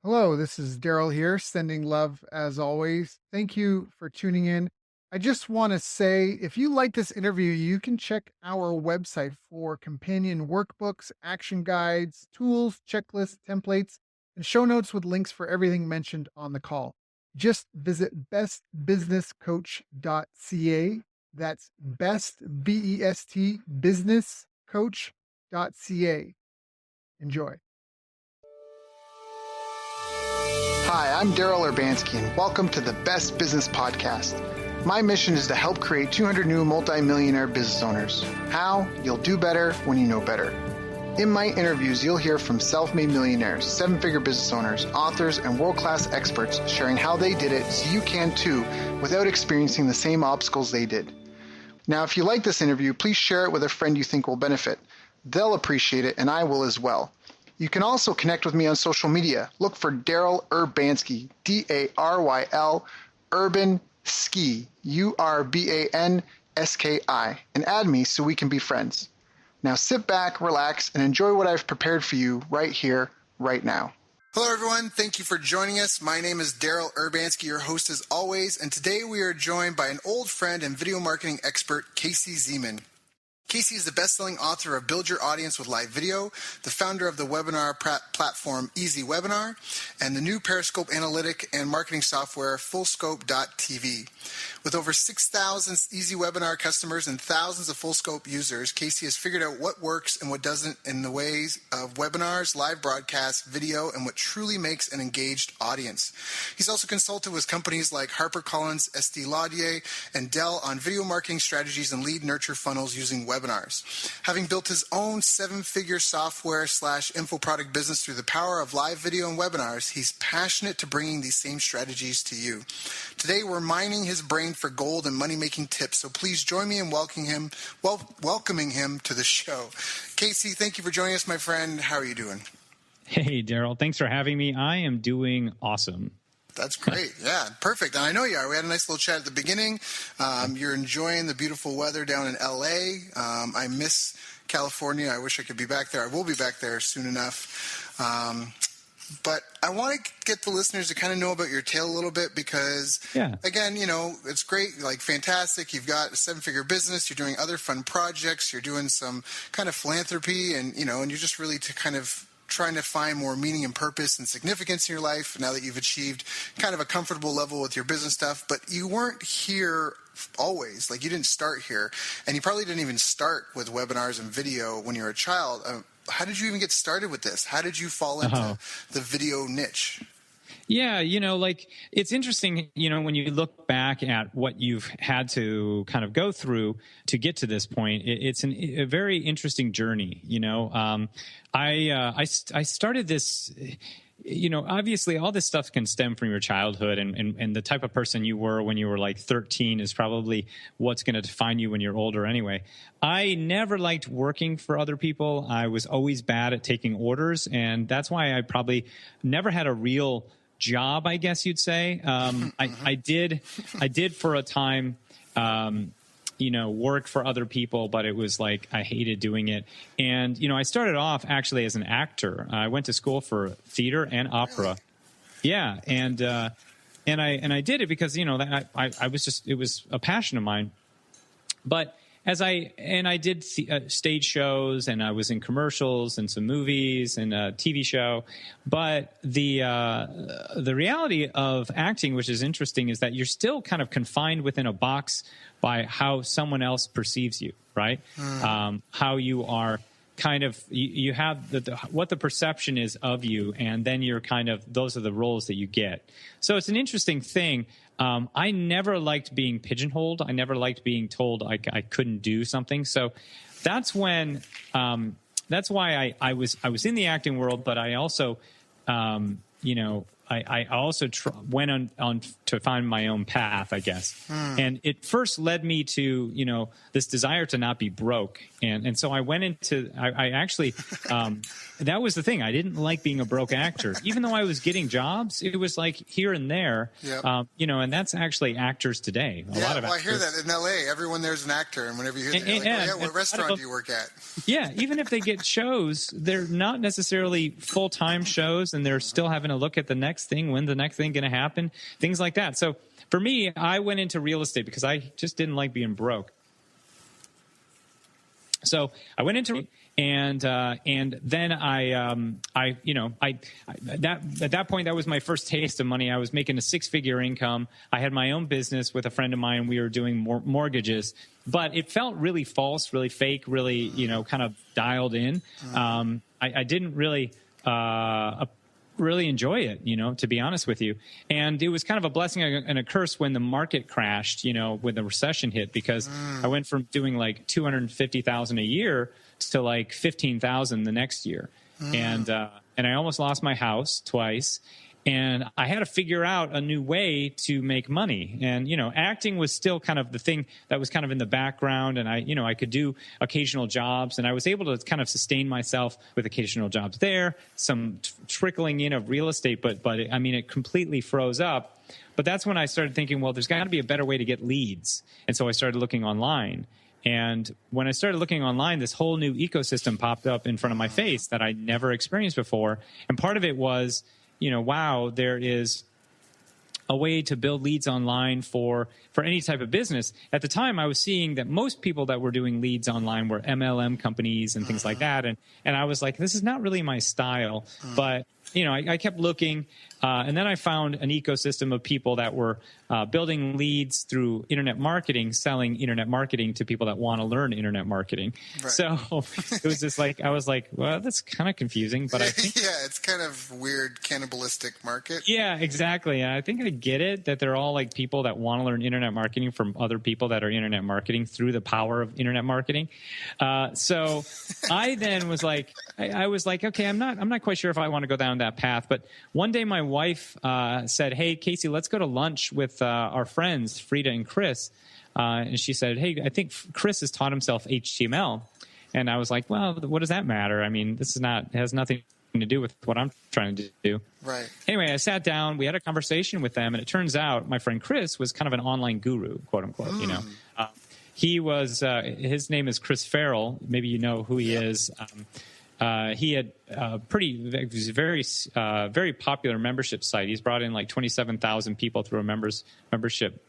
Hello, this is Daryl here, sending love as always. Thank you for tuning in. I just want to say if you like this interview, you can check our website for companion workbooks, action guides, tools, checklists, templates, and show notes with links for everything mentioned on the call. Just visit bestbusinesscoach.ca. That's best, B-E-S-T, businesscoach.ca. Enjoy. Hi, I'm Daryl Urbanski, and welcome to the Best Business Podcast. My mission is to help create 200 new multi-millionaire business owners. How? You'll do better when you know better. In my interviews, you'll hear from self-made millionaires, seven-figure business owners, authors, and world-class experts sharing how they did it so you can too without experiencing the same obstacles they did. Now, if you like this interview, please share it with a friend you think will benefit. They'll appreciate it, and I will as well. You can also connect with me on social media. Look for Daryl Urbanski, D-A-R-Y-L, Urban Ski, U-R-B-A-N-S-K-I, and add me so we can be friends. Now sit back, relax, and enjoy what I've prepared for you right here, right now. Hello, everyone. Thank you for joining us. My name is Daryl Urbanski, your host as always, and today we are joined by an old friend and video marketing expert, Casey Zeman. Casey is the best-selling author of Build Your Audience with Live Video, the founder of the webinar platform Easy Webinar, and the new Periscope analytic and marketing software Fullscope.tv. With over 6,000 Easy Webinar customers and thousands of Fullscope users, Casey has figured out what works and what doesn't in the ways of webinars, live broadcasts, video, and what truly makes an engaged audience. He's also consulted with companies like HarperCollins, Estee Lauder, and Dell on video marketing strategies and lead nurture funnels using webinars. Having built his own seven-figure software/info product business through the power of live video and webinars, he's passionate to bringing these same strategies to you. Today, we're mining his brain for gold and money-making tips, so please join me in welcoming him to the show. Casey, thank you for joining us, my friend. How are you doing? Hey, Daryl. Thanks for having me. I am doing awesome. That's great. Yeah, perfect. And I know you are. We had a nice little chat at the beginning. You're enjoying the beautiful weather down in L.A. I miss California. I wish I could be back there. I will be back there soon enough. But I want to get the listeners to kind of know about your tale a little bit because, again, it's great, like fantastic. You've got a seven-figure business. You're doing other fun projects. You're doing some kind of philanthropy and you're just really trying to find more meaning and purpose and significance in your life now that you've achieved kind of a comfortable level with your business stuff. But you weren't here always. Like, you didn't start here. And you probably didn't even start with webinars and video when you were a child. How did you even get started with this? How did you fall into the video niche? Yeah, it's interesting, when you look back at what you've had to kind of go through to get to this point, it's a very interesting journey. I started this, obviously all this stuff can stem from your childhood and the type of person you were when you were like 13 is probably what's going to define you when you're older anyway. I never liked working for other people. I was always bad at taking orders, and that's why I probably never had a real job, I guess you'd say. I did for a time, work for other people, but it was like I hated doing it. And I started off actually as an actor. I went to school for theater and opera. Yeah, and I did it because I was just, it was a passion of mine. But I did stage shows, and I was in commercials and some movies and a TV show. But the reality of acting, which is interesting, is that you're still kind of confined within a box by how someone else perceives you, right? How you are kind of, you have what the perception is of you, and then you're kind of, those are the roles that you get. So it's an interesting thing. I never liked being pigeonholed. I never liked being told I couldn't do something. So that's when, that's why I was in the acting world, but I also, I also went on to find my own path, I guess. And it first led me to, this desire to not be broke. And so I went into, I actually, that was the thing. I didn't like being a broke actor. Even though I was getting jobs, it was like here and there, Yep. And that's actually actors today. A lot of I actors. hear that in L.A. Everyone there's an actor, and whenever you hear that, you're like, what restaurant do you work at? Yeah, even if they get shows, they're not necessarily full-time shows, and they're still having to look at the next thing, when the next thing going to happen, things like that. So for me, I went into real estate because I just didn't like being broke. So I went into and then at that point, that was my first taste of money. I was making a 6-figure income. I had my own business with a friend of mine. We were doing mortgages, but it felt really false, really fake, really, kind of dialed in. I didn't really enjoy it, to be honest with you. And it was kind of a blessing and a curse when the market crashed, when the recession hit, because I went from doing like $250,000 a year to like $15,000 the next year. And I almost lost my house twice. And I had to figure out a new way to make money. And, acting was still kind of the thing that was kind of in the background. And I could do occasional jobs, and I was able to kind of sustain myself with occasional jobs there, some trickling in of real estate. But it completely froze up. But that's when I started thinking, well, there's got to be a better way to get leads. And so I started looking online. And when I started looking online, this whole new ecosystem popped up in front of my face that I never experienced before. And part of it was, wow, there is a way to build leads online for any type of business. At the time, I was seeing that most people that were doing leads online were MLM companies and things like that. And I was like, this is not really my style. But, I kept looking. And then I found an ecosystem of people that were building leads through internet marketing, selling internet marketing to people that want to learn internet marketing. Right. So it was just like, I was like, well, that's kind of confusing, but I think it's kind of weird, cannibalistic market. Yeah, exactly. I think I get it, that they're all like people that want to learn internet marketing from other people that are internet marketing through the power of internet marketing. So I then was like, I was like, okay, I'm not quite sure if I want to go down that path. But one day my wife said, hey, Casey, let's go to lunch with our friends, Frida and Chris. And she said, hey, I think Chris has taught himself HTML. And I was like, well, what does that matter? I mean, it has nothing to do with what I'm trying to do. Right. Anyway, I sat down, we had a conversation with them, and it turns out my friend Chris was kind of an online guru, quote unquote, He was, his name is Chris Farrell. Maybe you know who he is. He had very popular membership site. He's brought in like 27,000 people through a membership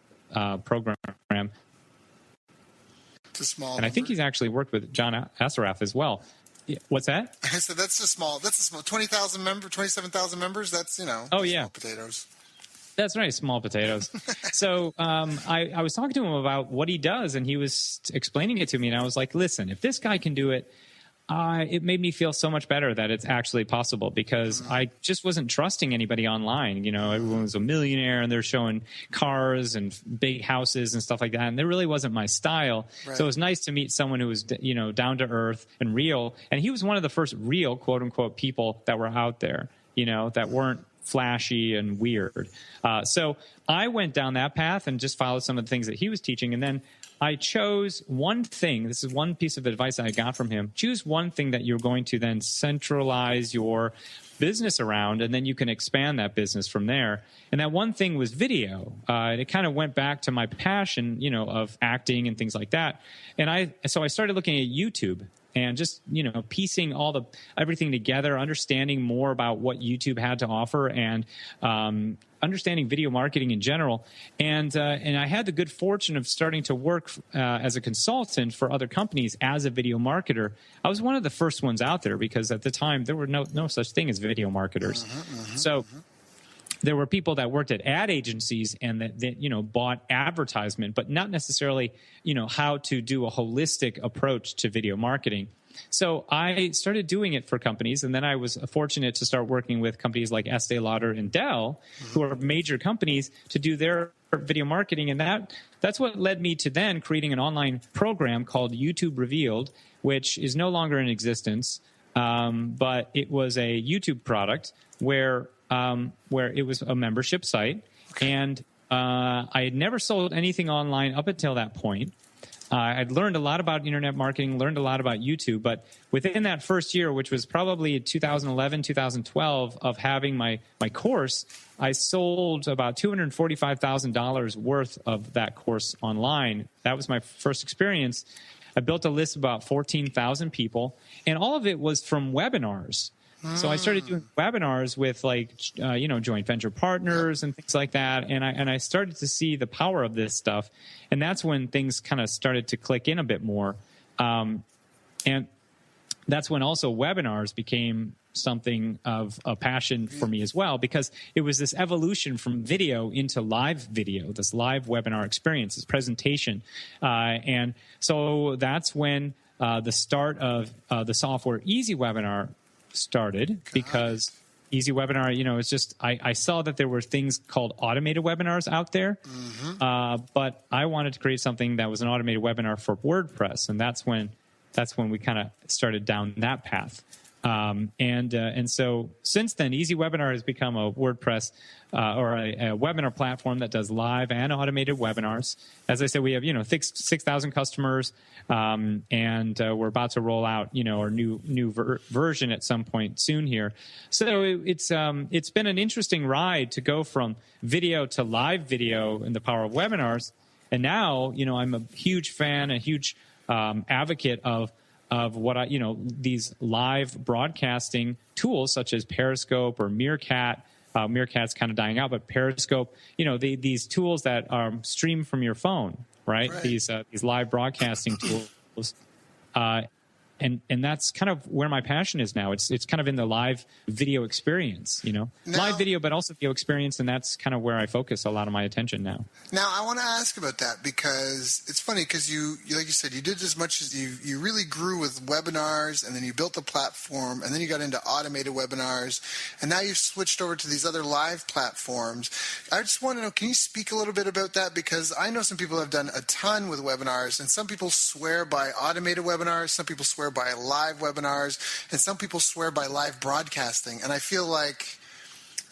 program. It's a small and I think he's actually worked with John Assaraf as well. Yeah, what's that? I said that's a small. 27,000 members. That's small potatoes. That's right, small potatoes. So I was talking to him about what he does, and he was explaining it to me, and I was like, listen, if this guy can do it, it made me feel so much better that it's actually possible, because I just wasn't trusting anybody online. Everyone was a millionaire and they're showing cars and big houses and stuff like that. And that really wasn't my style. Right. So it was nice to meet someone who was, down to earth and real. And he was one of the first real, quote unquote, people that were out there, that weren't flashy and weird. So I went down that path and just followed some of the things that he was teaching. And then I chose one thing. This is one piece of advice that I got from him. Choose one thing that you're going to then centralize your business around, and then you can expand that business from there. And that one thing was video. It kind of went back to my passion, of acting and things like that. And so I started looking at YouTube and just, piecing everything together, understanding more about what YouTube had to offer, and understanding video marketing in general. And I had the good fortune of starting to work as a consultant for other companies as a video marketer. I was one of the first ones out there, because at the time there were no such thing as video marketers. There were people that worked at ad agencies and that bought advertisement, but not necessarily, how to do a holistic approach to video marketing. So I started doing it for companies, and then I was fortunate to start working with companies like Estee Lauder and Dell, who are major companies, to do their video marketing. And that's what led me to then creating an online program called YouTube Revealed, which is no longer in existence, but it was a YouTube product where it was a membership site. And I had never sold anything online up until that point. I'd learned a lot about internet marketing, learned a lot about YouTube, but within that first year, which was probably 2011, 2012, of having my course, I sold about $245,000 worth of that course online. That was my first experience. I built a list of about 14,000 people, and all of it was from webinars. So I started doing webinars with joint venture partners and things like that, and I started to see the power of this stuff, and that's when things kind of started to click in a bit more, and that's when also webinars became something of a passion for me as well, because it was this evolution from video into live video, this live webinar experience, this presentation, and so that's when the start of the software Easy Webinar started, because Easy Webinar, it's just I saw that there were things called automated webinars out there, but I wanted to create something that was an automated webinar for WordPress, and that's when we kind of started down that path. And so since then, Easy Webinar has become a WordPress or a webinar platform that does live and automated webinars. As I said, we have 6,000 customers, and we're about to roll out our new version at some point soon here. So it's been an interesting ride to go from video to live video and the power of webinars. And now I'm a huge fan, a huge advocate of what these live broadcasting tools such as Periscope or Meerkat. Meerkat's kind of dying out, but Periscope, these tools that are streamed from your phone, right? These live broadcasting tools, and that's kind of where my passion is now. It's kind of in the live video experience, live video, but also video experience, and that's kind of where I focus a lot of my attention now. Now, I want to ask about that, because it's funny, because you like you said, you did as much as you really grew with webinars, and then you built the platform, and then you got into automated webinars, and now you've switched over to these other live platforms. I just want to know, can you speak a little bit about that? Because I know some people have done a ton with webinars, and some people swear by automated webinars, some people swear by live webinars, and some people swear by live broadcasting. And I feel like,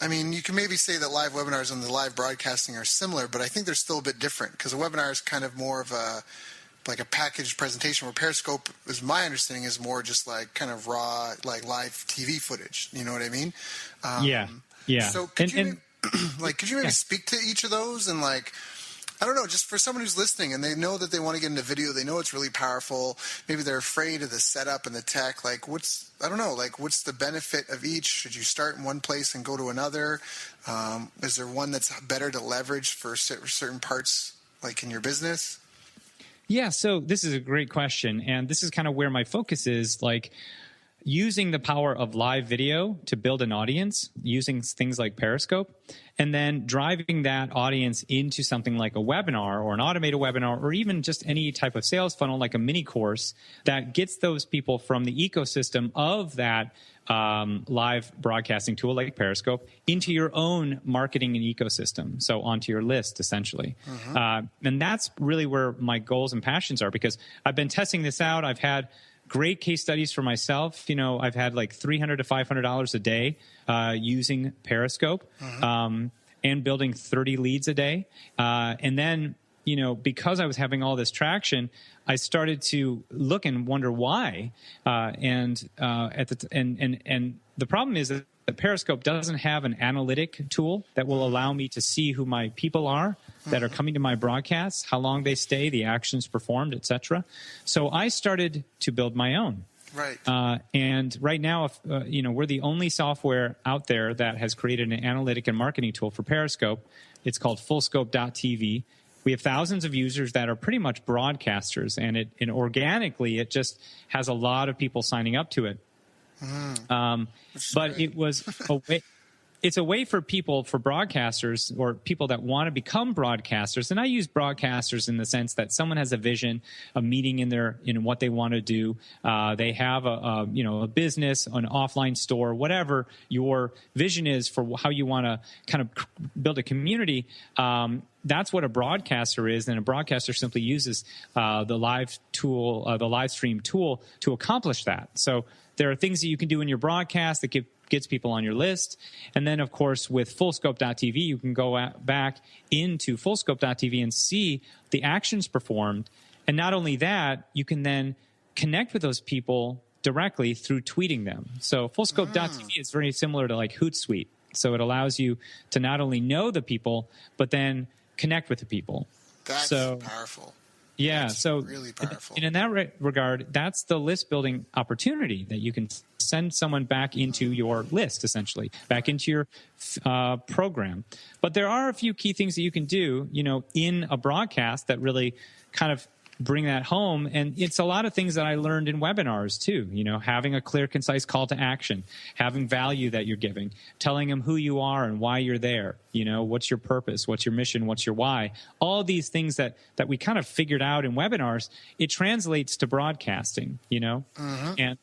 you can maybe say that live webinars and the live broadcasting are similar, but I think they're still a bit different, because a webinar is kind of more of a packaged presentation, where Periscope, is my understanding, is more just like kind of raw, like live TV footage. You know what I mean? Yeah. So could you maybe speak to each of those, and I don't know, just for someone who's listening and they know that they want to get into video, they know it's really powerful, maybe they're afraid of the setup and the tech, what's the benefit of each? Should you start in one place and go to another? Is there one that's better to leverage for certain parts, in your business? Yeah, so this is a great question, and this is kind of where my focus is, using the power of live video to build an audience, using things like Periscope, and then driving that audience into something like a webinar or an automated webinar, or even just any type of sales funnel like a mini course that gets those people from the ecosystem of that live broadcasting tool like Periscope into your own marketing and ecosystem, so onto your list, essentially. And that's really where my goals and passions are, because I've been testing this out. I've had great case studies for myself. I've had $300 to $500 a day using Periscope, and building 30 leads a day. And then, because I was having all this traction, I started to look and wonder why. And the problem is that Periscope doesn't have an analytic tool that will allow me to see who my people are that are coming to my broadcasts, how long they stay, the actions performed, etc. So I started to build my own. Right. And right now, we're the only software out there that has created an analytic and marketing tool for Periscope. It's called fullscope.tv. We have thousands of users that are pretty much broadcasters, and organically, it just has a lot of people signing up to it. But great. It was a way. It's a way for broadcasters, or people that want to become broadcasters. And I use broadcasters in the sense that someone has a vision, a meeting in what they want to do. They have a business, an offline store, whatever your vision is for how you want to kind of build a community. That's what a broadcaster is, and a broadcaster simply uses the live stream tool to accomplish that. So there are things that you can do in your broadcast that gets people on your list. And then, of course, with fullscope.tv, you can go back into fullscope.tv and see the actions performed And not only that, you can then connect with those people directly through tweeting them. So fullscope.tv is very similar to like Hootsuite. So it allows you to not only know the people, but then connect with the people. That's powerful. Yeah, that's so really powerful. And in that regard, that's the list building opportunity that you can send someone back into your list, essentially, back into your program. But there are a few key things that you can do, in a broadcast that really kind of bring that home. And it's a lot of things that I learned in webinars too, having a clear, concise call to action, having value that you're giving, telling them who you are and why you're there. What's your purpose? What's your mission? What's your why? All these things that we kind of figured out in webinars, it translates to broadcasting, and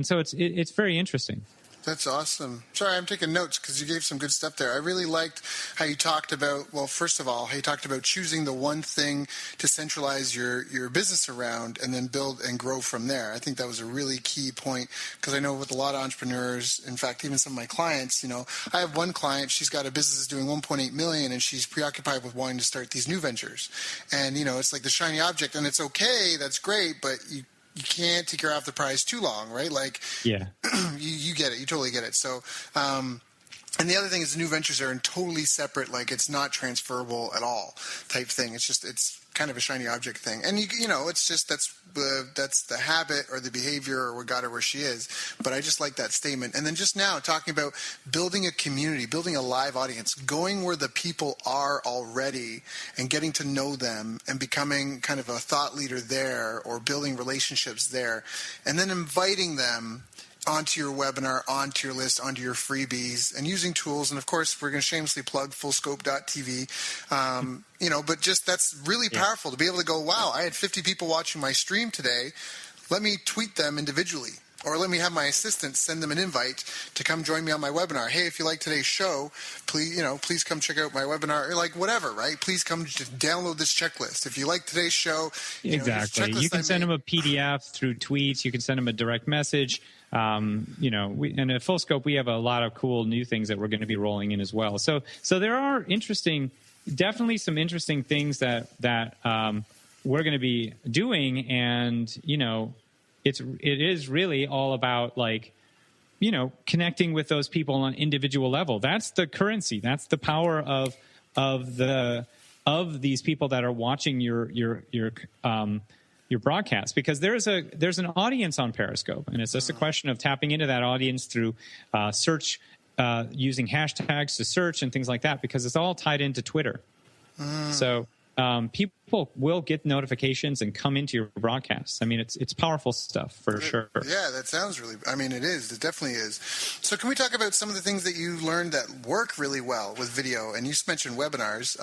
so it's very interesting. That's awesome. Sorry, I'm taking notes because you gave some good stuff there. I really liked how you talked about, well, first of all, how you talked about choosing the one thing to centralize your business around and then build and grow from there. I think that was a really key point because I know with a lot of entrepreneurs, in fact, even some of my clients, I have one client, she's got a business that's doing 1.8 million and she's preoccupied with wanting to start these new ventures. And, it's like the shiny object and it's okay, that's great, but you can't take your eye off the prize too long, right? Like, yeah, you get it. You totally get it. So, and the other thing is the new ventures are in totally separate, like it's not transferable at all type thing. It's kind of a shiny object thing. And it's just, that's the habit or the behavior or what got her where she is. But I just like that statement. And then just now talking about building a community, building a live audience, going where the people are already and getting to know them and becoming kind of a thought leader there or building relationships there and then inviting them onto your webinar, onto your list, onto your freebies, and using tools. And of course, we're going to shamelessly plug fullscope.tv. But just that's really powerful to be able to go, wow, I had 50 people watching my stream today. Let me tweet them individually. Or let me have my assistant send them an invite to come join me on my webinar. Hey, if you like today's show, please come check out my webinar. Or like whatever, right? Please come download this checklist. If you like today's show, exactly. You can send them a PDF through tweets. You can send them a direct message. And at Full Scope, we have a lot of cool new things that we're going to be rolling in as well. So there are definitely some interesting things that we're going to be doing, and it is really all about connecting with those people on an individual level. That's the currency. That's the power of these people that are watching your broadcast, because there's an audience on Periscope, and it's just a question of tapping into that audience through search, using hashtags to search and things like that, because it's all tied into Twitter. So people will get notifications and come into your broadcasts. I mean, it's powerful stuff for sure. Yeah, that sounds really, it is. It definitely is. So can we talk about some of the things that you learned that work really well with video? And you mentioned webinars,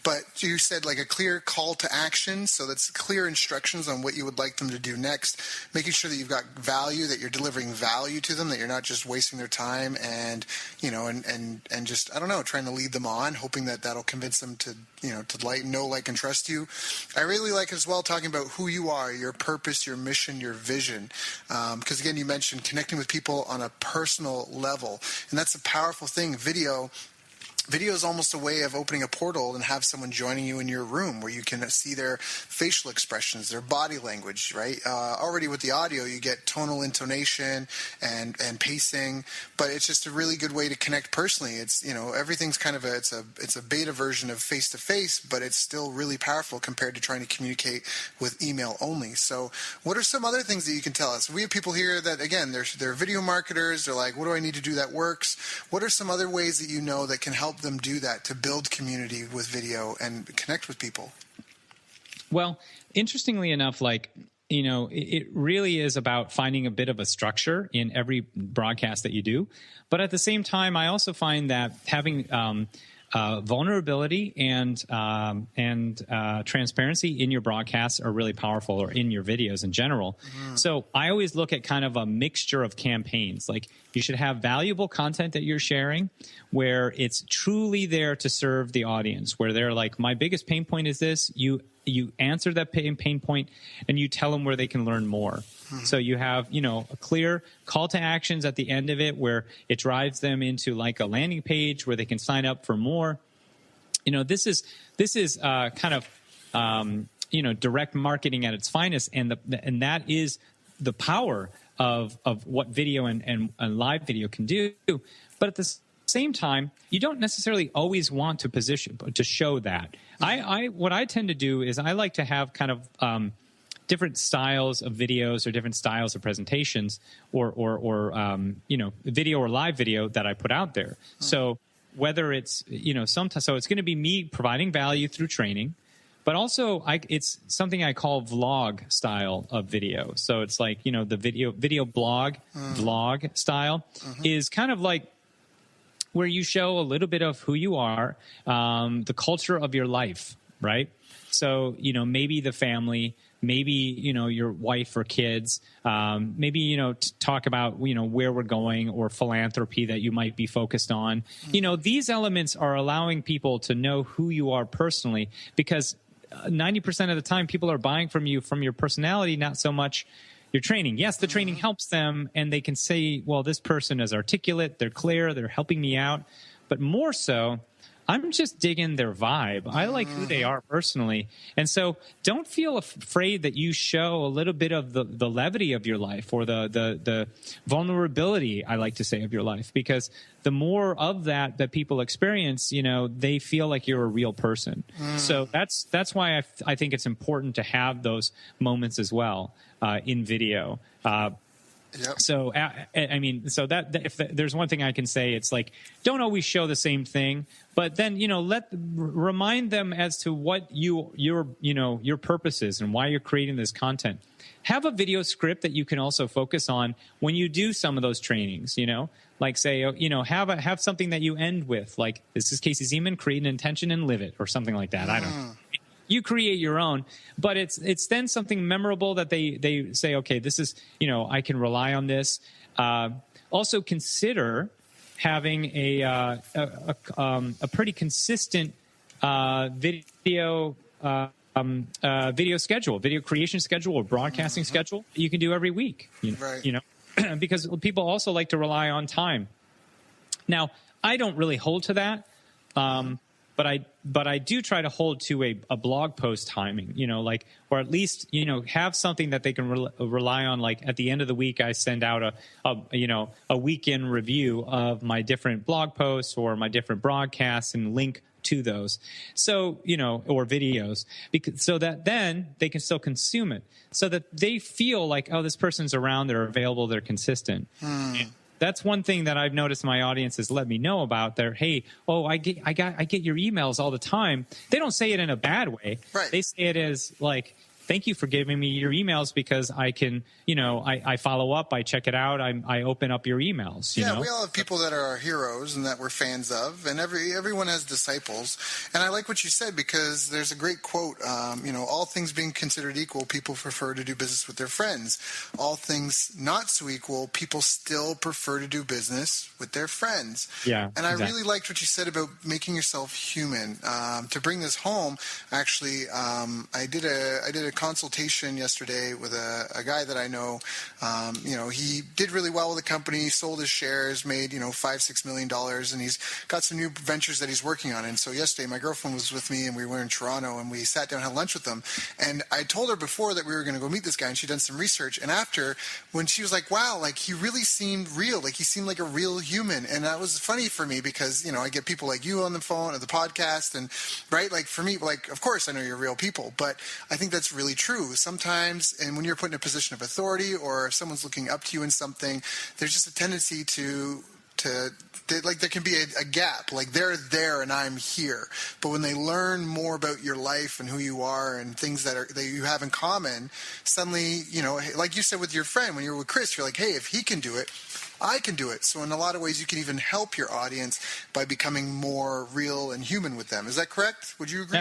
but you said like a clear call to action. So that's clear instructions on what you would like them to do next, making sure that you've got value, that you're delivering value to them, that you're not just wasting their time and just, I don't know, trying to lead them on, hoping that that'll convince them to know, like, and trust you. I really like as well talking about who you are, your purpose, your mission, your vision. Because again, you mentioned connecting with people on a personal level, and that's a powerful thing. Video is almost a way of opening a portal and have someone joining you in your room where you can see their facial expressions, their body language, right? Already with the audio, you get tonal intonation and pacing, but it's just a really good way to connect personally. It's, everything's kind of it's a beta version of face-to-face, but it's still really powerful compared to trying to communicate with email only. So what are some other things that you can tell us? We have people here that, again, they're video marketers. They're like, what do I need to do that works? What are some other ways that that can help them do that, to build community with video and connect with people? Well, interestingly enough, it really is about finding a bit of a structure in every broadcast that you do. But at the same time, I also find that having vulnerability and transparency in your broadcasts are really powerful, or in your videos in general. So I always look at kind of a mixture of campaigns. Like, you should have valuable content that you're sharing where it's truly there to serve the audience, where they're like, my biggest pain point is this. You answer that pain point and you tell them where they can learn more. So you have, a clear call to actions at the end of it where it drives them into like a landing page where they can sign up for more. This is kind of direct marketing at its finest, and that is the power of what video and live video can do. But at the same time, you don't necessarily always want to show that. What I tend to do is I like to have kind of different styles of videos or different styles of presentations or video or live video that I put out there. So whether it's, sometimes, so it's going to be me providing value through training, but also it's something I call vlog style of video. So it's like, the video blog, vlog style is kind of like where you show a little bit of who you are, the culture of your life, right? So, maybe the family, maybe, your wife or kids, maybe, talk about, where we're going or philanthropy that you might be focused on. These elements are allowing people to know who you are personally, because 90% of the time people are buying from you from your personality, not so much your training. Yes, the training helps them, and they can say, well, this person is articulate, they're clear, they're helping me out. But more so, I'm just digging their vibe. I like who they are personally. And so don't feel afraid that you show a little bit of the levity of your life, or the vulnerability, I like to say, of your life, because the more of that people experience, they feel like you're a real person. So that's why I think it's important to have those moments as well in video. Yep. So, if there's one thing I can say, it's like, don't always show the same thing, but then, remind them as to what your purpose is and why you're creating this content. Have a video script that you can also focus on when you do some of those trainings, like say, have something that you end with, like, this is Casey Zeman, create an intention and live it, or something like that. I don't know. You create your own, but it's then something memorable that they say, okay, this is, I can rely on this. Also consider having a pretty consistent video schedule, video creation schedule, or broadcasting schedule that you can do every week. Because people also like to rely on time. Now, I don't really hold to that. But I do try to hold to a blog post timing, or at least, have something that they can rely on. Like at the end of the week, I send out a weekend review of my different blog posts or my different broadcasts and link to those. So, or videos, so that then they can still consume it, so that they feel like, oh, this person's around, they're available, they're consistent. That's one thing that I've noticed my audience has let me know about. They're, hey, I get your emails all the time. They don't say it in a bad way. Right. They say it as like, thank you for giving me your emails, because I can, I follow up, I check it out, I open up your emails. We all have people that are our heroes and that we're fans of, and everyone has disciples. And I like what you said, because there's a great quote, all things being considered equal, people prefer to do business with their friends. All things not so equal, people still prefer to do business with their friends. Yeah, and I really liked what you said about making yourself human. To bring this home, actually, I did a consultation yesterday with a guy that I know. He did really well with the company, sold his shares, made $5-6 million, and he's got some new ventures that he's working on. And so yesterday, my girlfriend was with me, and we were in Toronto, and we sat down and had lunch with him. And I told her before that we were going to go meet this guy, and she'd done some research. And after, when she was like, "Wow, like he really seemed real, like he seemed like a real human," and that was funny for me, because I get people like you on the phone or the podcast, and right, like for me, like of course I know you're real people, but I think that's really true. Sometimes, and when you're put in a position of authority, or if someone's looking up to you in something, there's just a tendency to like there can be a gap, like they're there and I'm here. But when they learn more about your life and who you are and things that you have in common, suddenly, like you said with your friend, when you were with Chris, you're like, hey, if he can do it, I can do it. So in a lot of ways, you can even help your audience by becoming more real and human with them. Is that correct? Would you agree?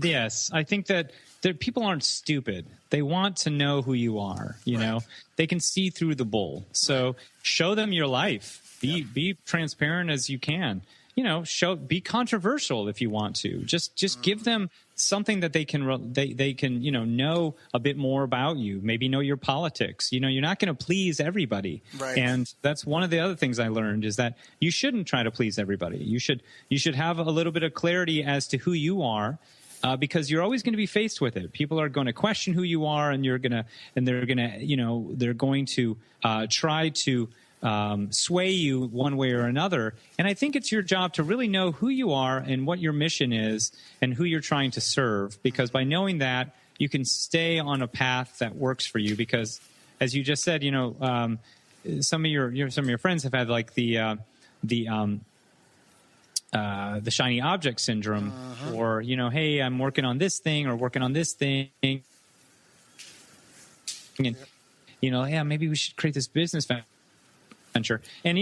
Yes, I think that people aren't stupid. They want to know who you are. Right. They can see through the bull. So show them your life. Be transparent as you can. Be controversial if you want to. Just give them something that they can know a bit more about you. Maybe know your politics. You're not going to please everybody. Right. And that's one of the other things I learned, is that you shouldn't try to please everybody. You should have a little bit of clarity as to who you are. because you're always going to be faced with it. People are going to question who you are, and they're going to try to sway you one way or another. And I think it's your job to really know who you are and what your mission is and who you're trying to serve, because by knowing that, you can stay on a path that works for you. Because, as you just said, some of your friends have had like the shiny object syndrome, or hey, I'm working on this thing or working on this thing, and yeah, maybe we should create this business venture. And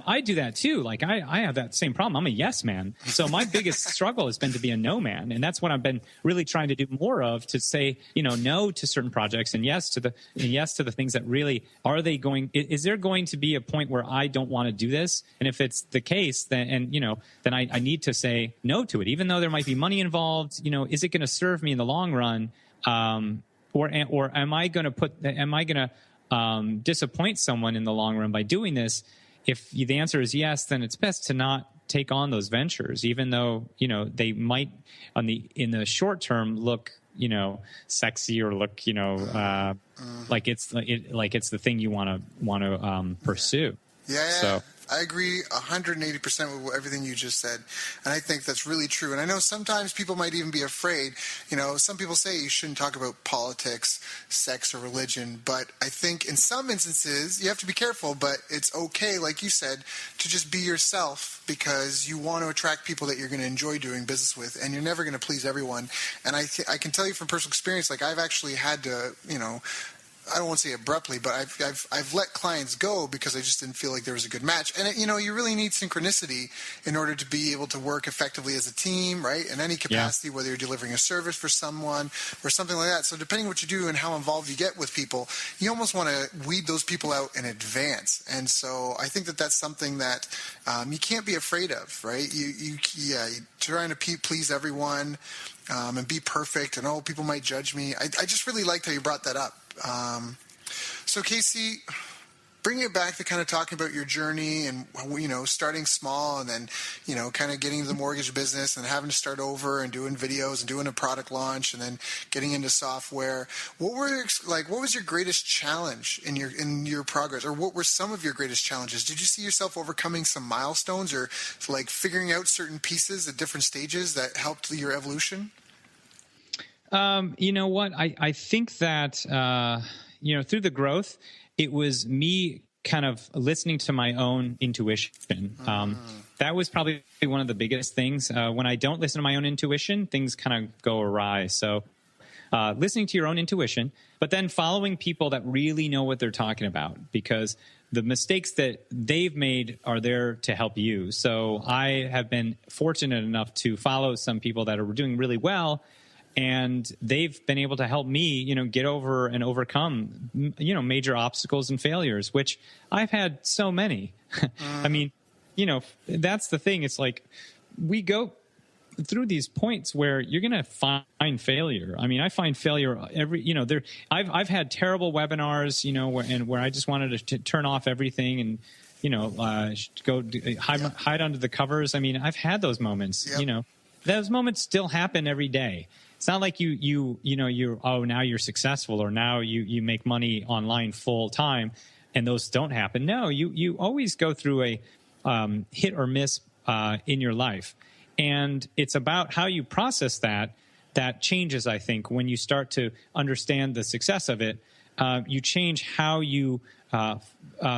I do that too. Like I have that same problem. I'm a yes man. So my biggest struggle has been to be a no man, and that's what I've been really trying to do more of, to say no to certain projects and yes to the things that really are they going. Is there going to be a point where I don't want to do this? And if it's the case, then I need to say no to it, even though there might be money involved. Is it going to serve me in the long run, or am I going to disappoint someone in the long run by doing this? If the answer is yes, then it's best to not take on those ventures, even though they might in the short term look sexy or look like it's the thing you want to pursue. Yeah. So I agree 180% with everything you just said. And I think that's really true. And I know sometimes people might even be afraid. Some people say you shouldn't talk about politics, sex, or religion. But I think in some instances, you have to be careful. But it's okay, like you said, to just be yourself, because you want to attract people that you're going to enjoy doing business with. And you're never going to please everyone. And I can tell you from personal experience, like I've actually had to, I don't want to say abruptly, but I've let clients go because I just didn't feel like there was a good match. And you really need synchronicity in order to be able to work effectively as a team, right? In any capacity, whether you're delivering a service for someone or something like that. So depending on what you do and how involved you get with people, you almost want to weed those people out in advance. And so I think that that's something that you can't be afraid of, right? You're trying to please everyone and be perfect, and people might judge me. I just really liked how you brought that up. So Casey, bringing it back to kind of talking about your journey and, starting small and then, kind of getting into the mortgage business and having to start over and doing videos and doing a product launch and then getting into software. What was your greatest challenge in your progress, or what were some of your greatest challenges? Did you see yourself overcoming some milestones or like figuring out certain pieces at different stages that helped your evolution? You know what? I think that, through the growth, it was me kind of listening to my own intuition. That was probably one of the biggest things. When I don't listen to my own intuition, things kind of go awry. So listening to your own intuition, but then following people that really know what they're talking about, because the mistakes that they've made are there to help you. So I have been fortunate enough to follow some people that are doing really well, and they've been able to help me, get over and overcome, major obstacles and failures, which I've had so many. I mean, that's the thing. It's like we go through these points where you're going to find failure. I mean, I find failure I've had terrible webinars, where I just wanted to turn off everything and, hide under the covers. I mean, I've had those moments. Yep. Those moments still happen every day. It's not like now you're successful, or now you make money online full time and those don't happen. No, you always go through a hit or miss in your life. And it's about how you process that changes, I think, when you start to understand the success of it. You change how you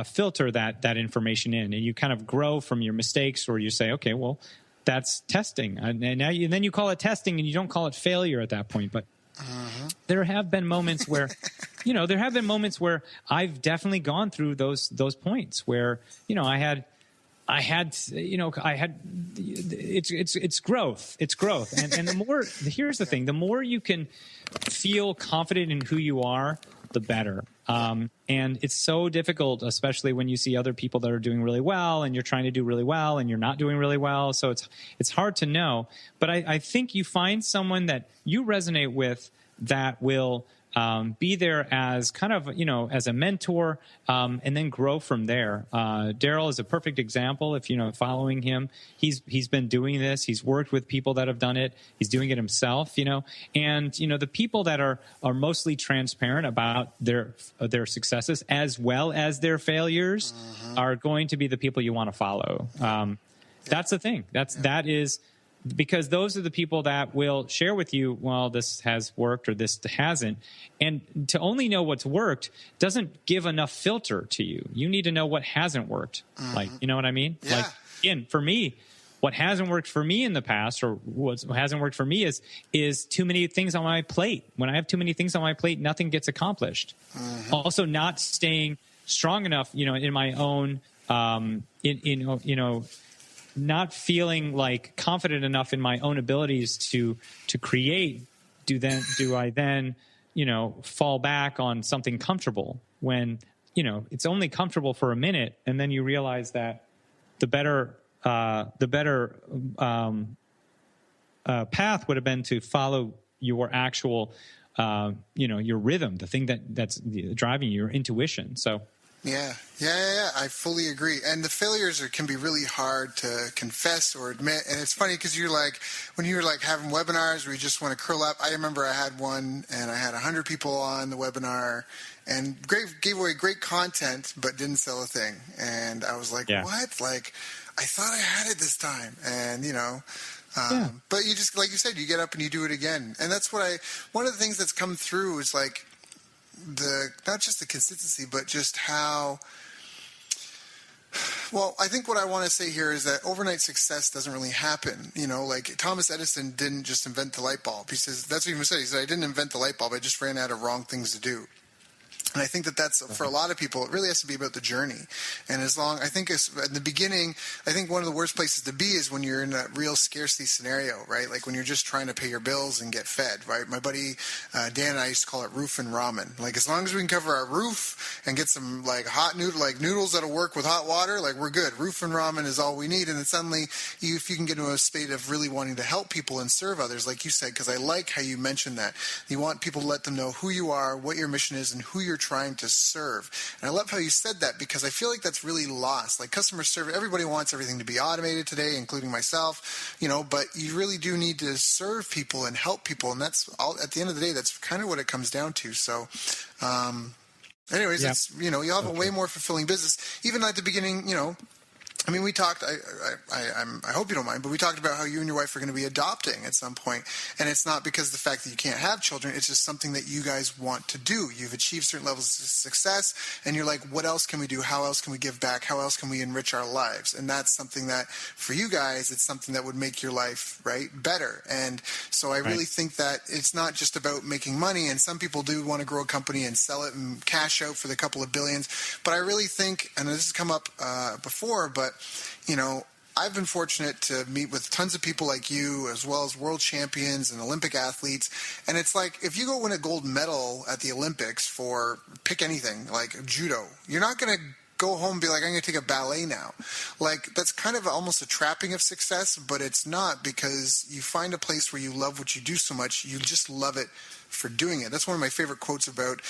filter that information in, and you kind of grow from your mistakes, or you say, okay, well, that's testing. And then you call it testing, and you don't call it failure at that point. But there have been moments where, I've definitely gone through those points where, it's growth. It's growth. And here's the thing, the more you can feel confident in who you are, the better. And it's so difficult, especially when you see other people that are doing really well and you're trying to do really well and you're not doing really well. So it's hard to know. But I think you find someone that you resonate with that will Be there as kind of, as a mentor, and then grow from there. Daryl is a perfect example. If following him, he's been doing this. He's worked with people that have done it. He's doing it himself. And the people that are mostly transparent about their successes as well as their failures are going to be the people you want to follow. That's the thing. That is. Because those are the people that will share with you, well, this has worked or this hasn't. And to only know what's worked doesn't give enough filter to you. You need to know what hasn't worked. Like, you know what I mean? Yeah. Like, again, for me, what hasn't worked for me in the past, or what hasn't worked for me is too many things on my plate. When I have too many things on my plate, nothing gets accomplished. Also, not staying strong enough, in my own, not feeling like confident enough in my own abilities to create. Do I then fall back on something comfortable when it's only comfortable for a minute, and then you realize that the better path would have been to follow your actual your rhythm, the thing that's driving you, your intuition. So Yeah. I fully agree. And the failures can be really hard to confess or admit. And it's funny because when you're having webinars where you just want to curl up. I remember I had one and I had 100 people on the webinar and gave away great content, but didn't sell a thing. And I was like, what? Like, I thought I had it this time. And, but you just, like you said, you get up and you do it again. And that's one of the things that's come through is like, not just the consistency, but just how. Well, I think what I want to say here is that overnight success doesn't really happen. Like Thomas Edison didn't just invent the light bulb. He says that's what he said. He said, I didn't invent the light bulb. I just ran out of wrong things to do. And I think that's for a lot of people, it really has to be about the journey. And I think in the beginning, I think one of the worst places to be is when you're in a real scarcity scenario, right? Like when you're just trying to pay your bills and get fed, right? My buddy Dan and I used to call it roof and ramen. Like as long as we can cover our roof and get some like hot noodles that'll work with hot water, like we're good. Roof and ramen is all we need. And then suddenly, if you can get into a state of really wanting to help people and serve others, like you said, because I like how you mentioned that. You want people to let them know who you are, what your mission is, and who you're trying to serve. And I love how you said that because I feel like that's really lost. Like customer service, everybody wants everything to be automated today, including myself, but you really do need to serve people and help people. And that's all, at the end of the day, that's kind of what it comes down to. So, anyways, it's, you'll have a way more fulfilling business. Even at the beginning, I mean, we talked, I hope you don't mind, but we talked about how you and your wife are going to be adopting at some point. And it's not because of the fact that you can't have children. It's just something that you guys want to do. You've achieved certain levels of success, and you're like, what else can we do? How else can we give back? How else can we enrich our lives? And that's something that, for you guys, it's something that would make your life, better. And so I really think that it's not just about making money, and some people do want to grow a company and sell it and cash out for the couple of billions. But I really think, and this has come up before, but I've been fortunate to meet with tons of people like you, as well as world champions and Olympic athletes. And it's like, if you go win a gold medal at the Olympics for pick anything, like judo, you're not going to go home and be like, I'm going to take a ballet now. Like, that's kind of almost a trapping of success, but it's not, because you find a place where you love what you do so much, you just love it for doing it. That's one of my favorite quotes about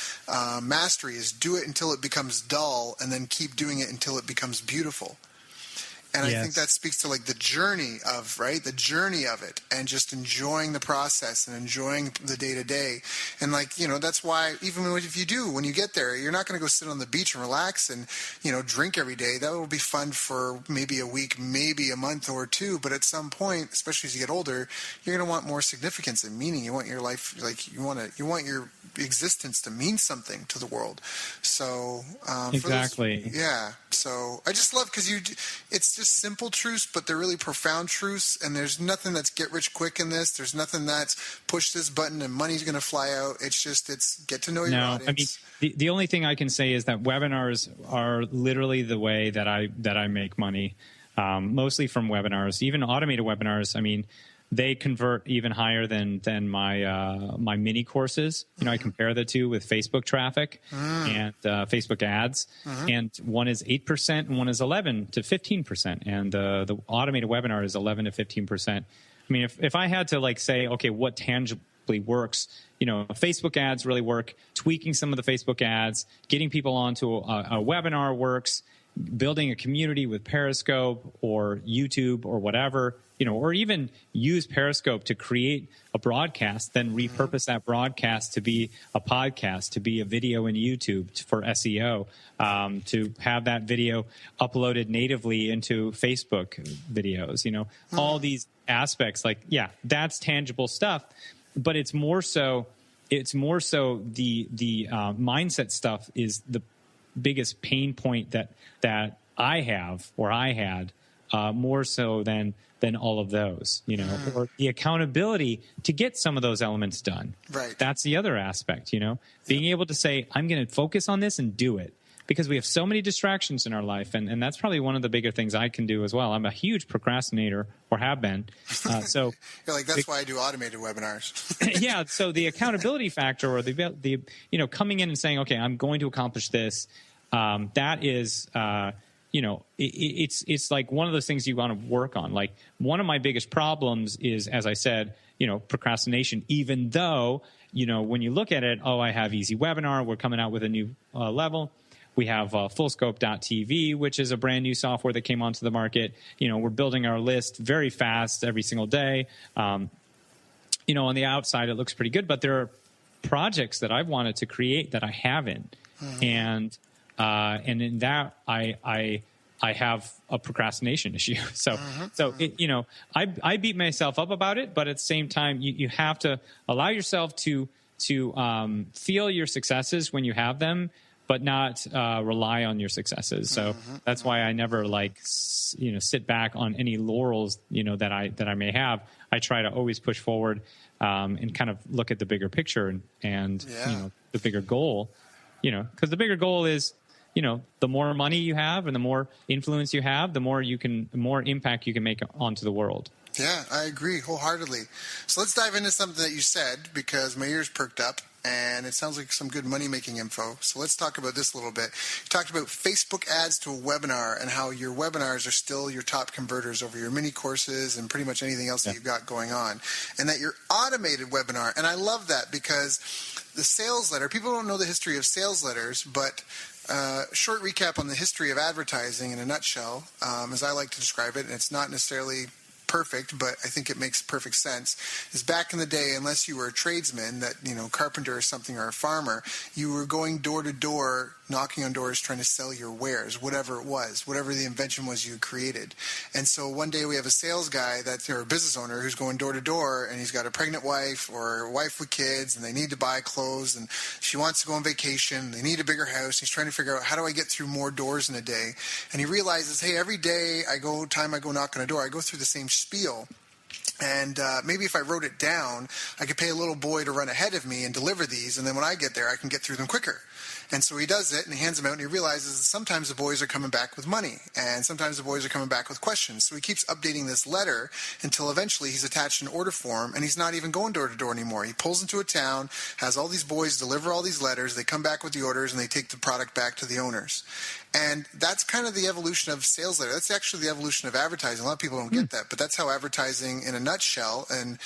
mastery is do it until it becomes dull, and then keep doing it until it becomes beautiful. And I think that speaks to like the journey of it, and just enjoying the process and enjoying the day to day. And like, that's why even if you do, when you get there, you're not going to go sit on the beach and relax and, drink every day. That will be fun for maybe a week, maybe a month or two. But at some point, especially as you get older, you're going to want more significance and meaning. You want your life, like you want your existence to mean something to the world. So, exactly. So I just love, because it's just simple truths, but they're really profound truths, and there's nothing that's get rich quick in this. There's nothing that's push this button and money's going to fly out. It's get to know your audience. I mean, the only thing I can say is that webinars are literally the way that I make money, mostly from webinars, even automated webinars. I mean, they convert even higher than my mini courses. I compare the two with Facebook traffic and Facebook ads, and one is 8% and one is 11 to 15%, and the automated webinar is 11 to 15%. I mean, if I had to like say, okay, what tangible basically works. Facebook ads really work. Tweaking some of the Facebook ads, getting people onto a webinar works. Building a community with Periscope or YouTube or whatever, or even use Periscope to create a broadcast, then repurpose that broadcast to be a podcast, to be a video in YouTube for SEO, to have that video uploaded natively into Facebook videos, all these aspects. That's tangible stuff, but it's more so the mindset stuff is the biggest pain point that I have or I had more so than all of those, or the accountability to get some of those elements done. Right. That's the other aspect, being able to say, I'm going to focus on this and do it, because we have so many distractions in our life. And that's probably one of the bigger things I can do as well. I'm a huge procrastinator, or have been. So you're like, that's why I do automated webinars. Yeah. So the accountability factor, or the coming in and saying, okay, I'm going to accomplish this. That is, it's like one of those things you want to work on. Like, one of my biggest problems is, as I said, procrastination, even though, when you look at it, I have Easy Webinar. We're coming out with a new level. We have Fullscope.tv, which is a brand new software that came onto the market. We're building our list very fast every single day. On the outside, it looks pretty good, but there are projects that I've wanted to create that I haven't. And in that, I have a procrastination issue. So I beat myself up about it, but at the same time, you have to allow yourself to feel your successes when you have them, but not rely on your successes. So that's why I never sit back on any laurels, that I may have. I try to always push forward and kind of look at the bigger picture and the bigger goal, because the bigger goal is, the more money you have and the more influence you have, the more impact you can make onto the world. Yeah, I agree wholeheartedly. So let's dive into something that you said, because my ears perked up and it sounds like some good money-making info. So let's talk about this a little bit. You talked about Facebook ads to a webinar and how your webinars are still your top converters over your mini courses and pretty much anything else that you've got going on. And that your automated webinar, and I love that, because the sales letter, people don't know the history of sales letters, but short recap on the history of advertising in a nutshell, as I like to describe it, and it's not necessarily perfect, but I think it makes perfect sense, is back in the day, unless you were a tradesman, that, carpenter or something, or a farmer, you were going door to door, knocking on doors, trying to sell your wares, whatever it was, whatever the invention was you created. And so one day we have a sales guy or a business owner who's going door to door, and he's got a pregnant wife or a wife with kids, and they need to buy clothes, and she wants to go on vacation. They need a bigger house. He's trying to figure out, how do I get through more doors in a day? And he realizes, hey, every day I go knock on a door, I go through the same spiel. And maybe if I wrote it down, I could pay a little boy to run ahead of me and deliver these, and then when I get there, I can get through them quicker. And so he does it, and he hands them out, and he realizes that sometimes the boys are coming back with money, and sometimes the boys are coming back with questions. So he keeps updating this letter until eventually he's attached an order form, and he's not even going door to door anymore. He pulls into a town, has all these boys deliver all these letters, they come back with the orders, and they take the product back to the owners. And that's kind of the evolution of sales letter. That's actually the evolution of advertising. A lot of people don't get that, but that's how advertising in a nutshell and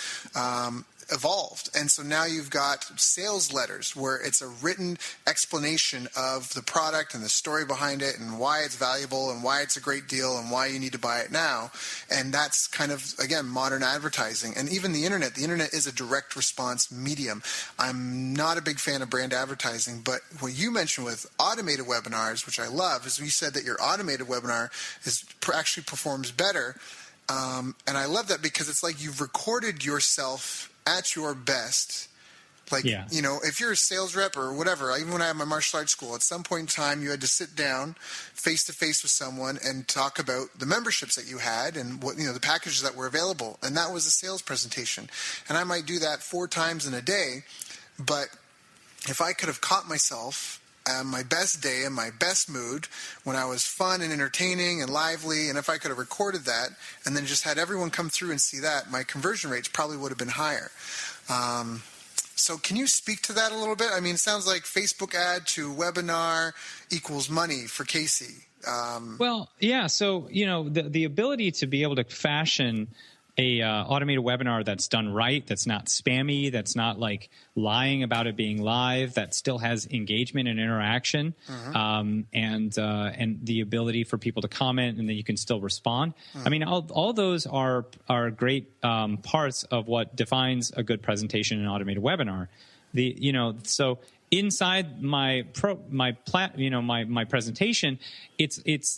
evolved. And so now you've got sales letters where it's a written explanation of the product and the story behind it and why it's valuable and why it's a great deal and why you need to buy it now. And that's kind of, again, modern advertising. And even the internet is a direct response medium. I'm not a big fan of brand advertising, but what you mentioned with automated webinars, which I love, is you said that your automated webinar actually performs better. And I love that, because it's like you've recorded yourself at your best. If you're a sales rep or whatever, even when I had my martial arts school, at some point in time, you had to sit down face to face with someone and talk about the memberships that you had and what, the packages that were available. And that was a sales presentation. And I might do that 4 times in a day. But if I could have caught myself on my best day and my best mood, when I was fun and entertaining and lively, and if I could have recorded that and then just had everyone come through and see that, my conversion rates probably would have been higher. So can you speak to that a little bit? I mean, it sounds like Facebook ad to webinar equals money for Casey. Well, yeah. So, the ability to be able to fashion automated webinar that's done right, that's not spammy, that's not like lying about it being live, that still has engagement and interaction, and the ability for people to comment, and then you can still respond. I mean, all those are great parts of what defines a good presentation in an automated webinar. So inside my presentation,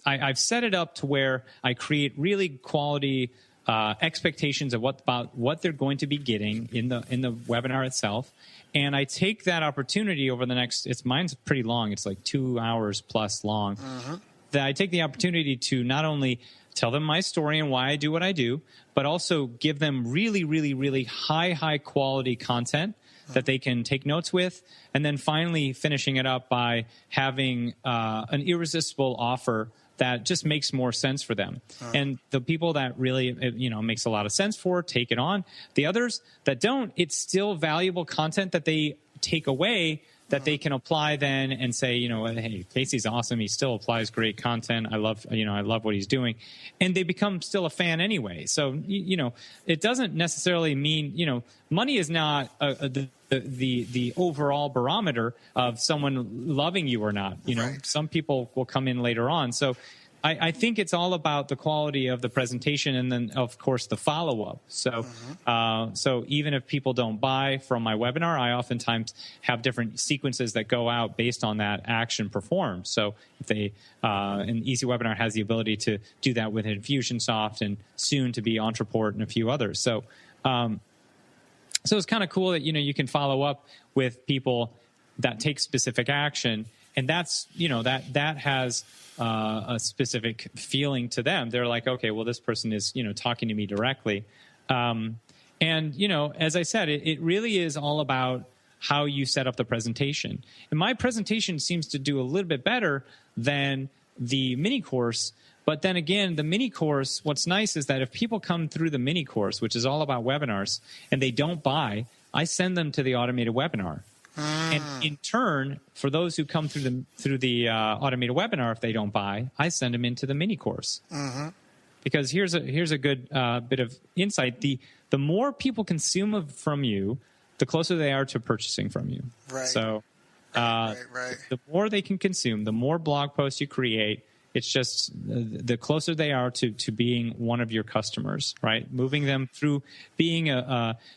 I've set it up to where I create really quality expectations of what they're going to be getting in the webinar itself, and I take that opportunity over the next. Mine's pretty long. It's like 2 hours plus long. That I take the opportunity to not only tell them my story and why I do what I do, but also give them really, really, really high quality content that they can take notes with, and then finally finishing it up by having an irresistible offer that just makes more sense for them. And the people that really, makes a lot of sense for, take it on. The others that don't, it's still valuable content that they take away that they can apply then and say, hey, Casey's awesome. He still applies great content. I love what he's doing. And they become still a fan anyway. So, it doesn't necessarily mean, money is not the overall barometer of someone loving you or not. Right. Some people will come in later on. So I think it's all about the quality of the presentation and then, of course, the follow-up. So so even if people don't buy from my webinar, I oftentimes have different sequences that go out based on that action performed. So if an Easy Webinar has the ability to do that with Infusionsoft and soon to be Ontraport and a few others. So so it's kind of cool that, you can follow up with people that take specific action. And that's, that has a specific feeling to them. They're like, okay, well, this person is, talking to me directly. And, as I said, it really is all about how you set up the presentation. And my presentation seems to do a little bit better than the mini course. But then again, the mini course, what's nice is that if people come through the mini course, which is all about webinars, and they don't buy, I send them to the automated webinar. And in turn, for those who come through the automated webinar, if they don't buy, I send them into the mini course. Because here's a good bit of insight: the more people consume from you, the closer they are to purchasing from you. Right. So, right. The more they can consume, the more blog posts you create. It's just the closer they are to being one of your customers, right? Moving them through being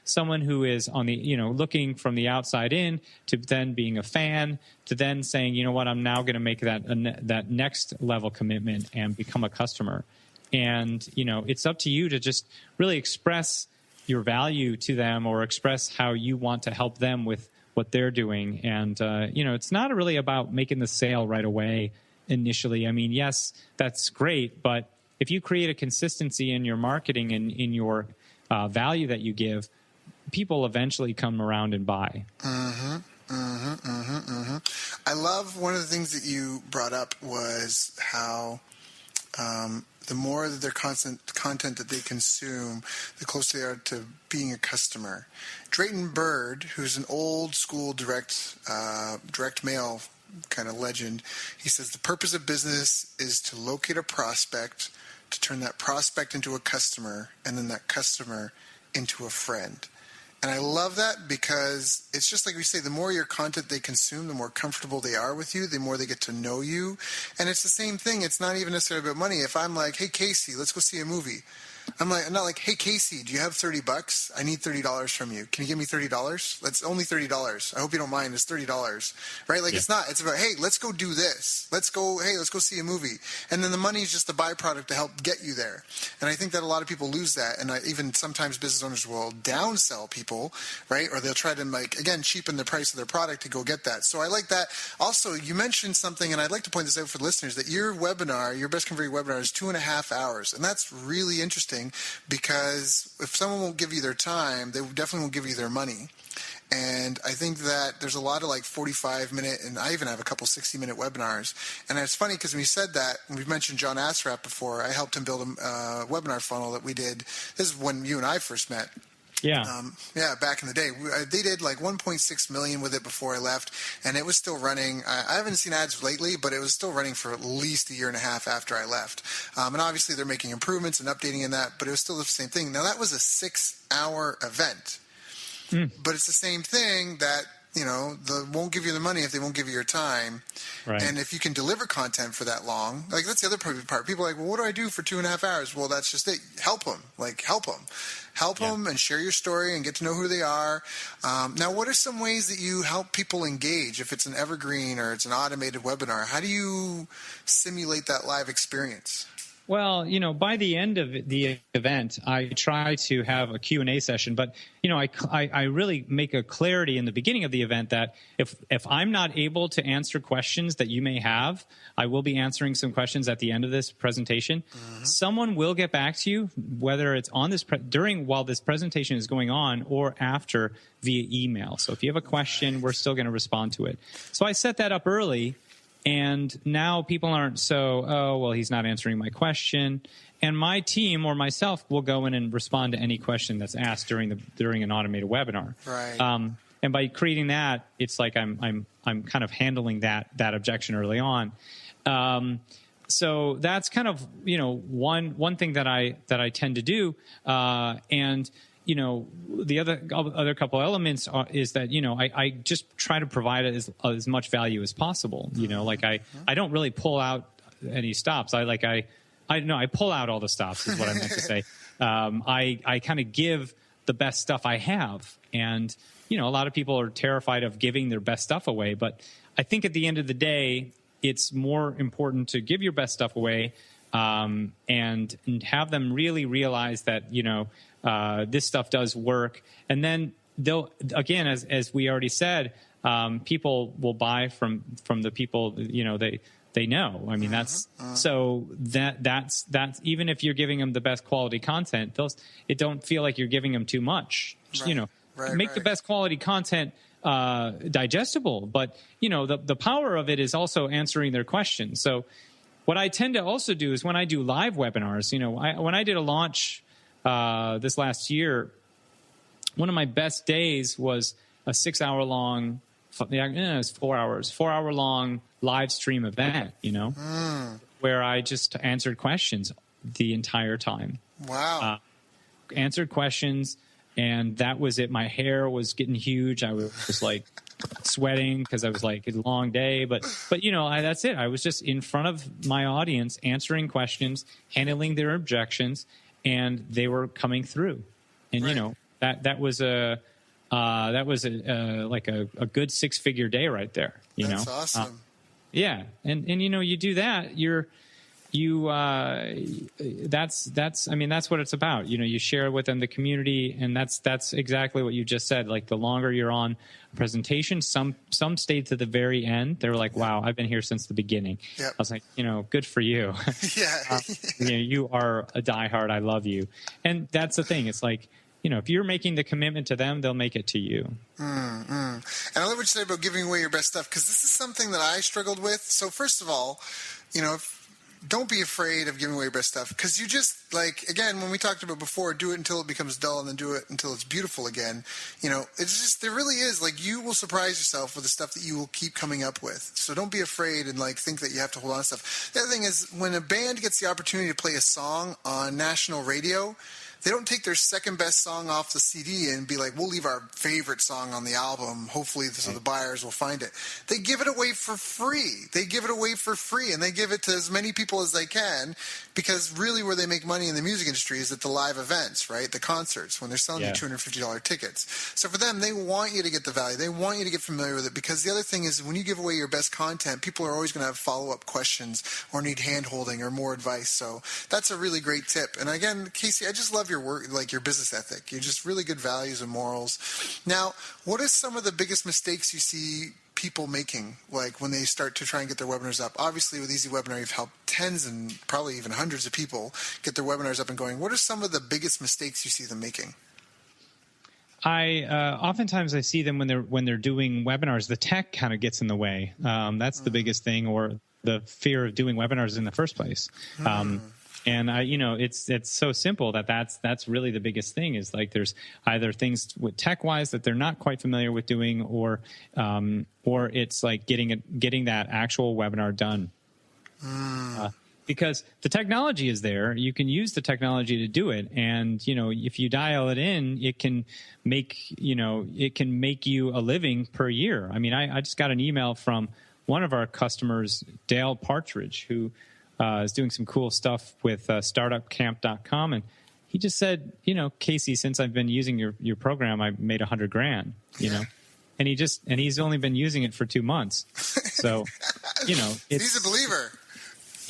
someone who is on the, looking from the outside in, to then being a fan, to then saying, you know what, I'm now going to make that next level commitment and become a customer. And, it's up to you to just really express your value to them or express how you want to help them with what they're doing. And, it's not really about making the sale right away. Initially, I mean, yes, that's great, but if you create a consistency in your marketing and in your value that you give, people eventually come around and buy. I love one of the things that you brought up was how the more of their content that they consume, the closer they are to being a customer. Drayton Bird, who's an old school direct mail kind of legend, he says the purpose of business is to locate a prospect, to turn that prospect into a customer, and then that customer into a friend. And I love that because it's just like we say, the more your content they consume, the more comfortable they are with you, the more they get to know you. And it's the same thing. It's not even necessarily about money. If I'm like, hey, I'm let's go see a movie. I'm not like, hey, Casey, do you have $30? I need $30 from you. Can you give me $30? That's only $30. I hope you don't mind. It's $30, right? Like, It's not. It's about, hey, let's go do this. Let's go see a movie. And then the money is just a byproduct to help get you there. And I think that a lot of people lose that. And even sometimes business owners will downsell people, right? Or they'll try to, cheapen the price of their product to go get that. So I like that. Also, you mentioned something, and I'd like to point this out for the listeners, that your webinar, your Best Converting Webinar, is 2.5 hours. And that's really interesting, because if someone won't give you their time, they definitely won't give you their money. And I think that there's a lot of 45-minute, and I even have a couple 60-minute webinars. And it's funny because when you said that, and we've mentioned John Asrap before, I helped him build a webinar funnel that we did. This is when you and I first met. Yeah. Yeah, back in the day. They did like 1.6 million with it before I left, and it was still running. I haven't seen ads lately, but it was still running for at least a year and a half after I left. And obviously they're making improvements and updating in that, but it was still the same thing. Now, that was a 6-hour event, but it's the same thing that, they won't give you the money if they won't give you your time. Right. And if you can deliver content for that long, like that's the other part. People are like, well, what do I do for 2.5 hours? Well, that's just it. Help them. Help them and share your story and get to know who they are. Now, what are some ways that you help people engage? If it's an evergreen or it's an automated webinar, how do you simulate that live experience? Well, by the end of the event, I try to have a Q&A session, but, I really make a clarity in the beginning of the event that if I'm not able to answer questions that you may have, I will be answering some questions at the end of this presentation. Mm-hmm. Someone will get back to you, whether it's on this while this presentation is going on or after via email. So if you have a question, we're still going to respond to it. So I set that up early. And now people aren't he's not answering my question. And my team or myself will go in and respond to any question that's asked during an automated webinar. Right. And by creating that, it's like I'm kind of handling that objection early on. So that's kind of one thing that I tend to do. And the other couple elements is that, I just try to provide as much value as possible. I don't really pull out any stops. I pull out all the stops is what I meant to say. I kind of give the best stuff I have. And, a lot of people are terrified of giving their best stuff away. But I think at the end of the day, it's more important to give your best stuff away and have them really realize that, this stuff does work. And then they'll, again, as we already said, people will buy from the people, they know. I mean, that's even if you're giving them the best quality content, it don't feel like you're giving them too much. Right. Make the best quality content digestible, but the power of it is also answering their questions. So what I tend to also do is when I do live webinars, when I did a launch this last year, one of my best days was a 6-hour long, it's 4 hours, 4-hour long live stream event, where I just answered questions the entire time. Wow. Answered questions, and that was it. My hair was getting huge. I was like sweating because I was like, it's a long day, but that's it. I was just in front of my audience, answering questions, handling their objections, and they were coming through. And right. that was a good 6-figure day right there. That's awesome. Yeah, and you do that, that's what it's about. You share with them the community, and that's exactly what you just said. Like the longer you're on a presentation, some stayed to the very end. They were like, wow, I've been here since the beginning. Yep. I was like, good for you. Yeah. You are a diehard. I love you. And that's the thing. It's like, if you're making the commitment to them, they'll make it to you. And I love what you said about giving away your best stuff, because this is something that I struggled with. So first of all, don't be afraid of giving away your best stuff, because you just, again, when we talked about before, do it until it becomes dull and then do it until it's beautiful again. It's just, there really is, you will surprise yourself with the stuff that you will keep coming up with. So don't be afraid and think that you have to hold on to stuff. The other thing is, when a band gets the opportunity to play a song on national radio, they don't take their second best song off the CD and be like, we'll leave our favorite song on the album, hopefully so the buyers will find it. They give it away for free. And they give it to as many people as they can, because really where they make money in the music industry is at the live events, right? The concerts, when they're selling you $250 tickets. So for them, they want you to get the value. They want you to get familiar with it, because the other thing is, when you give away your best content, people are always going to have follow-up questions or need hand-holding or more advice. So that's a really great tip. And again, Casey, I just love your work, your business ethic. You're just really good values and morals. Now, what are some of the biggest mistakes you see people making, when they start to try and get their webinars up? Obviously, with Easy Webinar, you've helped tens and probably even hundreds of people get their webinars up and going. What are some of the biggest mistakes you see them making? Oftentimes I see them when they're doing webinars, the tech kind of gets in the way. That's the biggest thing, or the fear of doing webinars in the first place. And it's so simple that's really the biggest thing is like there's either things with tech wise that they're not quite familiar with doing, or it's like getting that actual webinar done. Because the technology is there, you can use the technology to do it, and if you dial it in, it can make you a living per year. I mean, I just got an email from one of our customers, Dale Partridge, who is doing some cool stuff with startupcamp.com, and he just said, Casey, since I've been using your program, I made $100,000. And he's only been using it for 2 months, so he's a believer.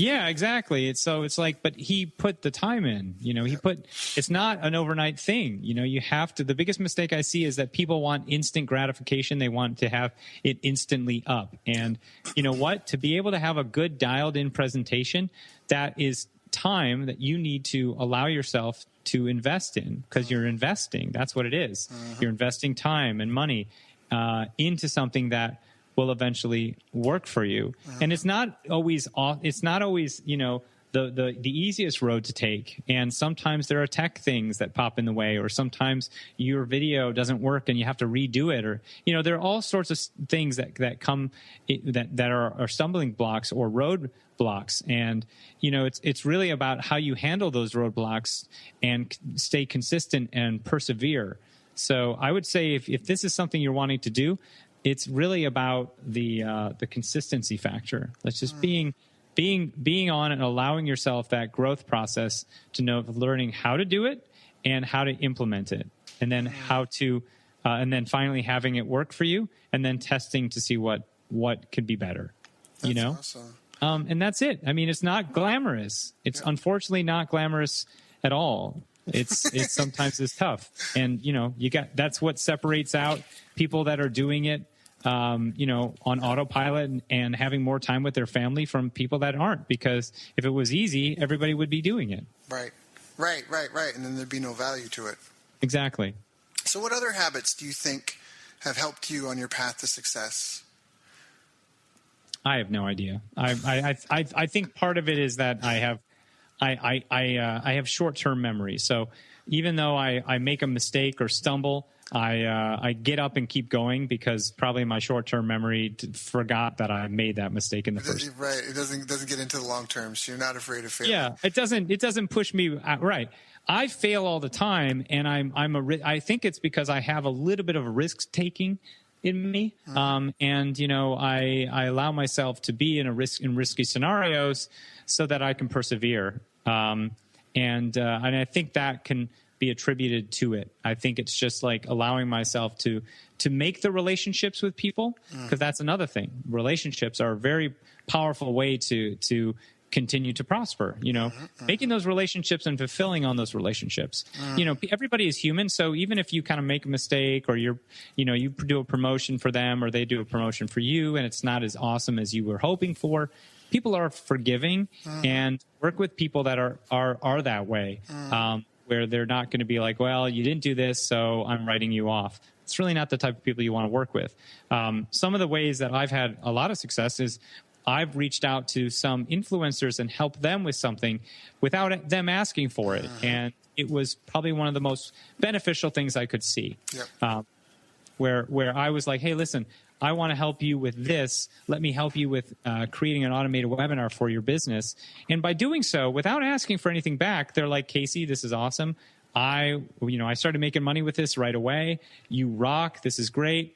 Yeah, exactly. It's like, but he put the time in, it's not an overnight thing. You have to, the biggest mistake I see is that people want instant gratification. They want to have it instantly up. And you know what, to be able to have a good dialed in presentation, that is time that you need to allow yourself to invest in, because you're investing. That's what it is. You're investing time and money into something that will eventually work for you. And it's not always the easiest road to take. And sometimes there are tech things that pop in the way, or sometimes your video doesn't work and you have to redo it, or there are all sorts of things that come that are stumbling blocks or road blocks. And it's really about how you handle those roadblocks and stay consistent and persevere. So I would say if this is something you're wanting to do, it's really about the consistency factor. That's just being on and allowing yourself that growth process to learning how to do it and how to implement it, and then and then finally having it work for you, and then testing to see what could be better. That's awesome. And that's it. I mean, it's not glamorous. It's unfortunately not glamorous at all. It's sometimes it's tough, and that's what separates out people that are doing it on autopilot and having more time with their family from people that aren't, because if it was easy, everybody would be doing it. Right, and then there'd be no value to it. Exactly. So what other habits do you think have helped you on your path to success? I have no idea. I think part of it is that I have short-term memory. So even though I make a mistake or stumble, I get up and keep going, because probably my short-term memory forgot that I made that mistake in the first. Right. It doesn't get into the long term, so you're not afraid of failing. Yeah, it doesn't push me right. I fail all the time, and I think it's because I have a little bit of a risk taking in me, and I allow myself to be in risky scenarios so that I can persevere. And I think that can be attributed to it. I think it's just like allowing myself to make the relationships with people, because that's another thing. Relationships are a very powerful way to continue to prosper, making those relationships and fulfilling on those relationships. Everybody is human. So even if you kind of make a mistake, or you do a promotion for them, or they do a promotion for you, and it's not as awesome as you were hoping for, people are forgiving, and work with people that are that way, where they're not going to be like, well, you didn't do this, so I'm writing you off. It's really not the type of people you want to work with. Some of the ways that I've had a lot of success is I've reached out to some influencers and helped them with something without them asking for it. And it was probably one of the most beneficial things I could see. Yep. Where I was like, hey, listen, I want to help you with this. Let me help you with creating an automated webinar for your business. And by doing so, without asking for anything back, they're like, Casey, this is awesome. I started making money with this right away. You rock. This is great.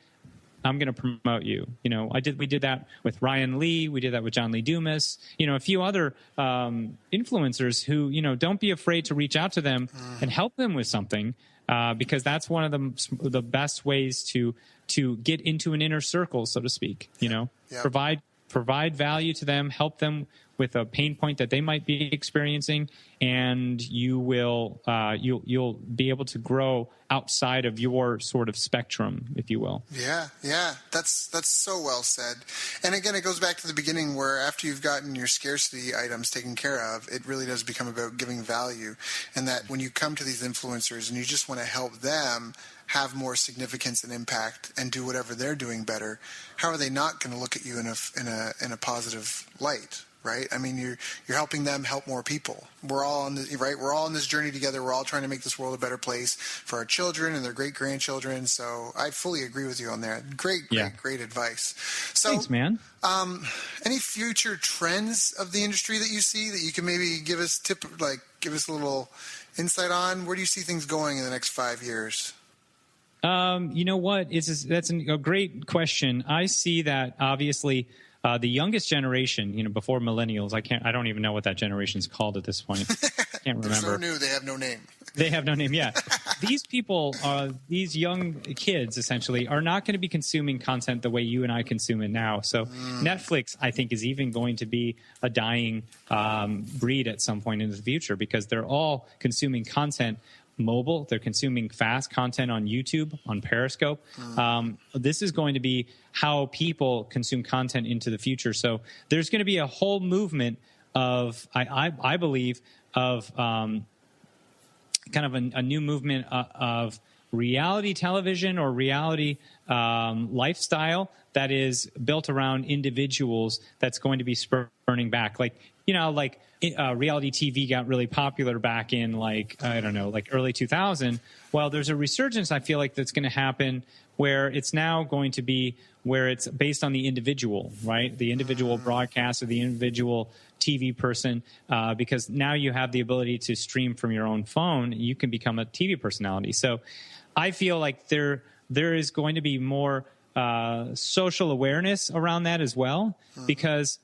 I'm going to promote you. We did that with Ryan Lee. We did that with John Lee Dumas. A few other influencers who, don't be afraid to reach out to them and help them with something, because that's one of the best ways to get into an inner circle, so to speak. Provide value to them, help them with a pain point that they might be experiencing, and you will you'll be able to grow outside of your sort of spectrum, if you will. Yeah, that's so well said. And again, it goes back to the beginning, where after you've gotten your scarcity items taken care of, it really does become about giving value. And that when you come to these influencers and you just want to help them have more significance and impact and do whatever they're doing better, how are they not going to look at you in a positive light? right? I mean, you're helping them help more people. We're all on the right. We're all on this journey together. We're all trying to make this world a better place for our children and their great grandchildren. So I fully agree with you on that. Great advice. So, thanks, man. Any future trends of the industry that you see that you can maybe give us a little insight on? Where do you see things going in the next 5 years? You know what? That's a great question. I see that obviously the youngest generation, before millennials, I don't even know what that generation is called at this point. Can't remember. They're so new, they have no name. They have no name. Yeah, these people, these young kids, essentially, are not going to be consuming content the way you and I consume it now. So Netflix, I think, is even going to be a dying breed at some point in the future because they're all consuming content mobile. They're consuming fast content on YouTube, on Periscope. This is going to be how people consume content into the future. So there's going to be a whole movement of, I believe, of kind of a new movement of reality television or reality lifestyle that is built around individuals that's going to be spurning back. Reality TV got really popular back in early 2000. Well, there's a resurgence, I feel like, that's going to happen where it's now going to be where it's based on the individual, right? The individual broadcaster, the individual TV person, because now you have the ability to stream from your own phone. You can become a TV personality. So I feel like there is going to be more social awareness around that as well, because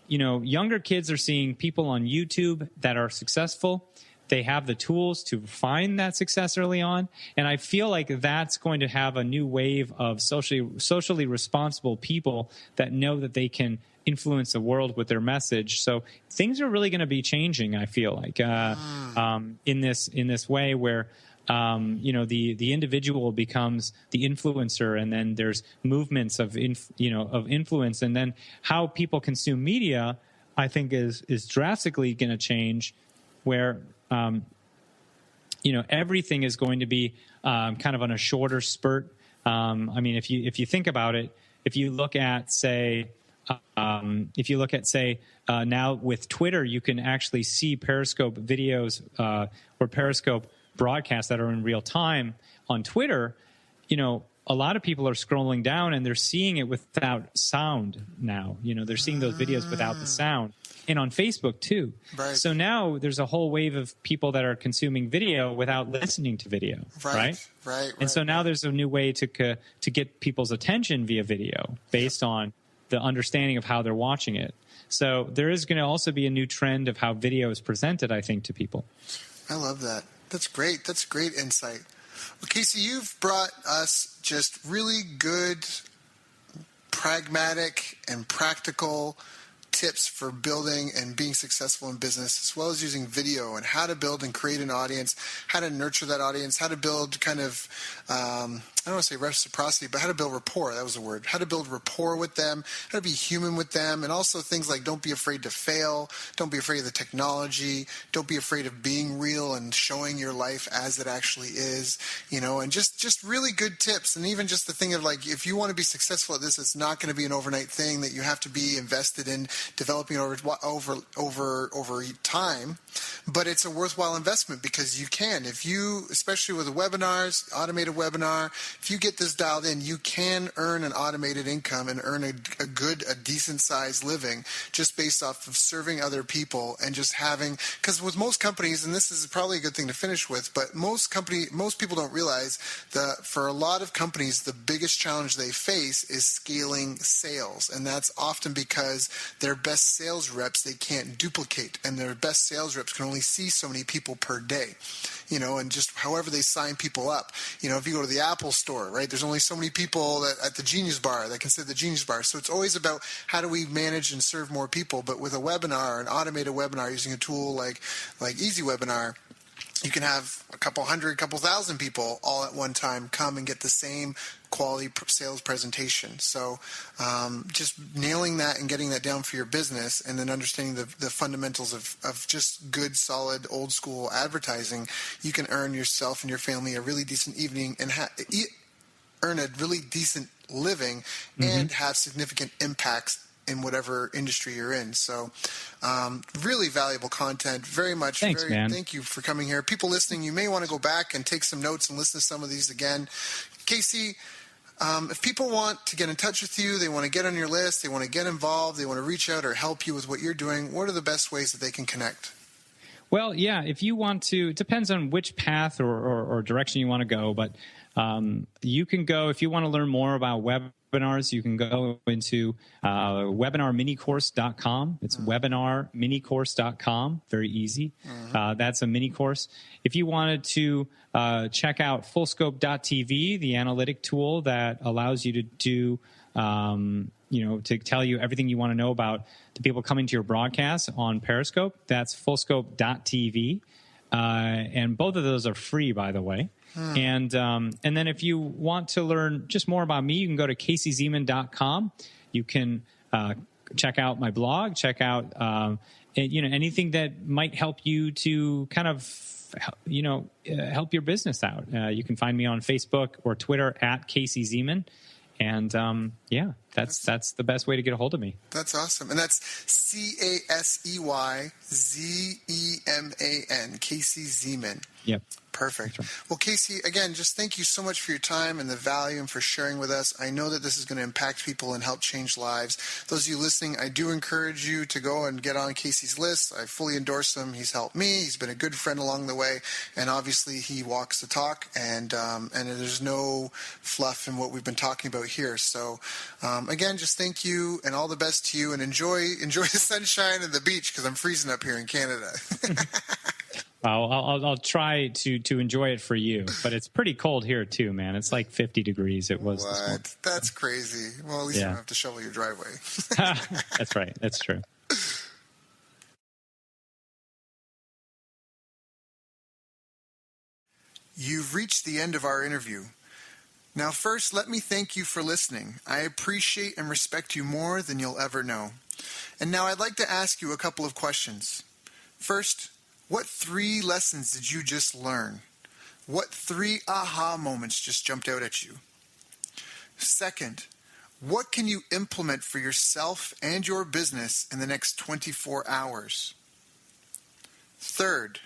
younger kids are seeing people on YouTube that are successful. They have the tools to find that success early on. And I feel like that's going to have a new wave of socially responsible people that know that they can influence the world with their message. So things are really going to be changing, I feel like, in this way where the individual becomes the influencer, and then there's movements of influence, and then how people consume media, I think is drastically going to change, where everything is going to be kind of on a shorter spurt. I mean, if you think about it, if you look at say now with Twitter, you can actually see Periscope videos or Periscope broadcasts that are in real time on Twitter. A lot of people are scrolling down and they're seeing it without sound now. They're seeing those videos without the sound. And on Facebook too. Right. So now there's a whole wave of people that are consuming video without listening to video. Right. And so now there's a new way to get people's attention via video based on the understanding of how they're watching it. So there is going to also be a new trend of how video is presented, I think, to people. I love that. That's great. That's great insight. Well, Casey, you've brought us just really good, pragmatic, and practical tips for building and being successful in business, as well as using video and how to build and create an audience, how to nurture that audience, how to build kind of, I don't want to say reciprocity, but how to build rapport. That was the word. How to build rapport with them, how to be human with them, and also things like don't be afraid to fail, don't be afraid of the technology, don't be afraid of being real and showing your life as it actually is, and just really good tips. And even just the thing of like, if you want to be successful at this, it's not going to be an overnight thing that you have to be invested in developing over time, but it's a worthwhile investment because you can, especially with webinars, automated webinar, if you get this dialed in, you can earn an automated income and earn a decent sized living just based off of serving other people and just having, because with most companies, and this is probably a good thing to finish with, but most people don't realize that for a lot of companies, the biggest challenge they face is scaling sales. And that's often because their best sales reps they can't duplicate, and their best sales reps can only see so many people per day, and just however they sign people up. If you go to the Apple store, right, there's only so many people at the Genius Bar that can sit at the Genius Bar. So it's always about how do we manage and serve more people. But with a webinar, an automated webinar using a tool like Easy Webinar, you can have a couple thousand people all at one time come and get the same quality sales presentation. So just nailing that and getting that down for your business, and then understanding the fundamentals of just good, solid, old school advertising, you can earn yourself and your family a really decent evening and earn a really decent living and have significant impacts in whatever industry you're in. So really valuable content. Very much. Thanks, man. Thank you for coming here. People listening, you may want to go back and take some notes and listen to some of these again. Casey, if people want to get in touch with you, they want to get on your list, they want to get involved, they want to reach out or help you with what you're doing, what are the best ways that they can connect? Well, yeah, if you want to, it depends on which path or direction you want to go, but you can go, if you want to learn more about webinars, you can go into webinarminicourse.com. It's webinarminicourse.com. Very easy. That's a mini course. If you wanted to check out fullscope.tv, the analytic tool that allows you to do, to tell you everything you want to know about the people coming to your broadcast on Periscope, that's fullscope.tv. And both of those are free, by the way. And then if you want to learn just more about me, you can go to CaseyZeman.com. You can check out my blog, check out anything that might help you to kind of help your business out. You can find me on Facebook or Twitter at Casey Zeman. And that's the best way to get a hold of me. That's awesome. And that's CaseyZeman, Casey Zeman. Yep. Perfect. Right. Well, Casey, again, just thank you so much for your time and the value and for sharing with us. I know that this is going to impact people and help change lives. Those of you listening, I do encourage you to go and get on Casey's list. I fully endorse him. He's helped me. He's been a good friend along the way. And obviously, he walks the talk. And there's no fluff in what we've been talking about here. So, again, just thank you and all the best to you. And enjoy the sunshine and the beach because I'm freezing up here in Canada. I'll try to enjoy it for you, but it's pretty cold here too, man. It's like 50 degrees. It was. What? That's crazy. Well, at least you don't have to shovel your driveway. That's right. That's true. You've reached the end of our interview. Now, first, let me thank you for listening. I appreciate and respect you more than you'll ever know. And now I'd like to ask you a couple of questions. First, what 3 lessons did you just learn? What 3 aha moments just jumped out at you? Second, what can you implement for yourself and your business in the next 24 hours? Third,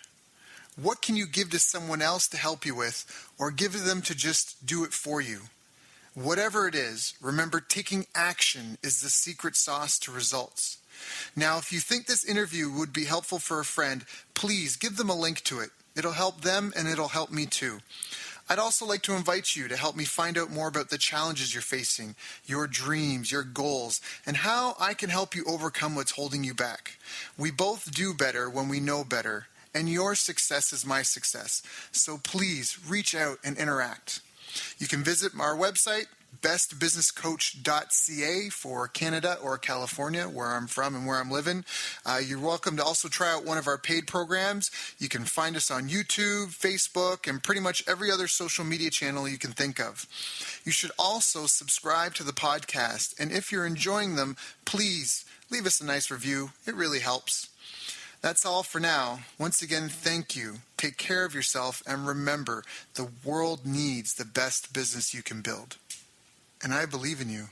what can you give to someone else to help you with or give them to just do it for you? Whatever it is, remember taking action is the secret sauce to results. Now, if you think this interview would be helpful for a friend, please give them a link to it. It'll help them and it'll help me too. I'd also like to invite you to help me find out more about the challenges you're facing, your dreams, your goals, and how I can help you overcome what's holding you back. We both do better when we know better, and your success is my success. So please reach out and interact. You can visit our website, bestbusinesscoach.ca for Canada or California, where I'm from and where I'm living. You're welcome to also try out one of our paid programs. You can find us on YouTube, Facebook, and pretty much every other social media channel you can think of. You should also subscribe to the podcast, and if you're enjoying them, please leave us a nice review. It really helps. That's all for now. Once again, thank you. Take care of yourself, and remember, the world needs the best business you can build. And I believe in you.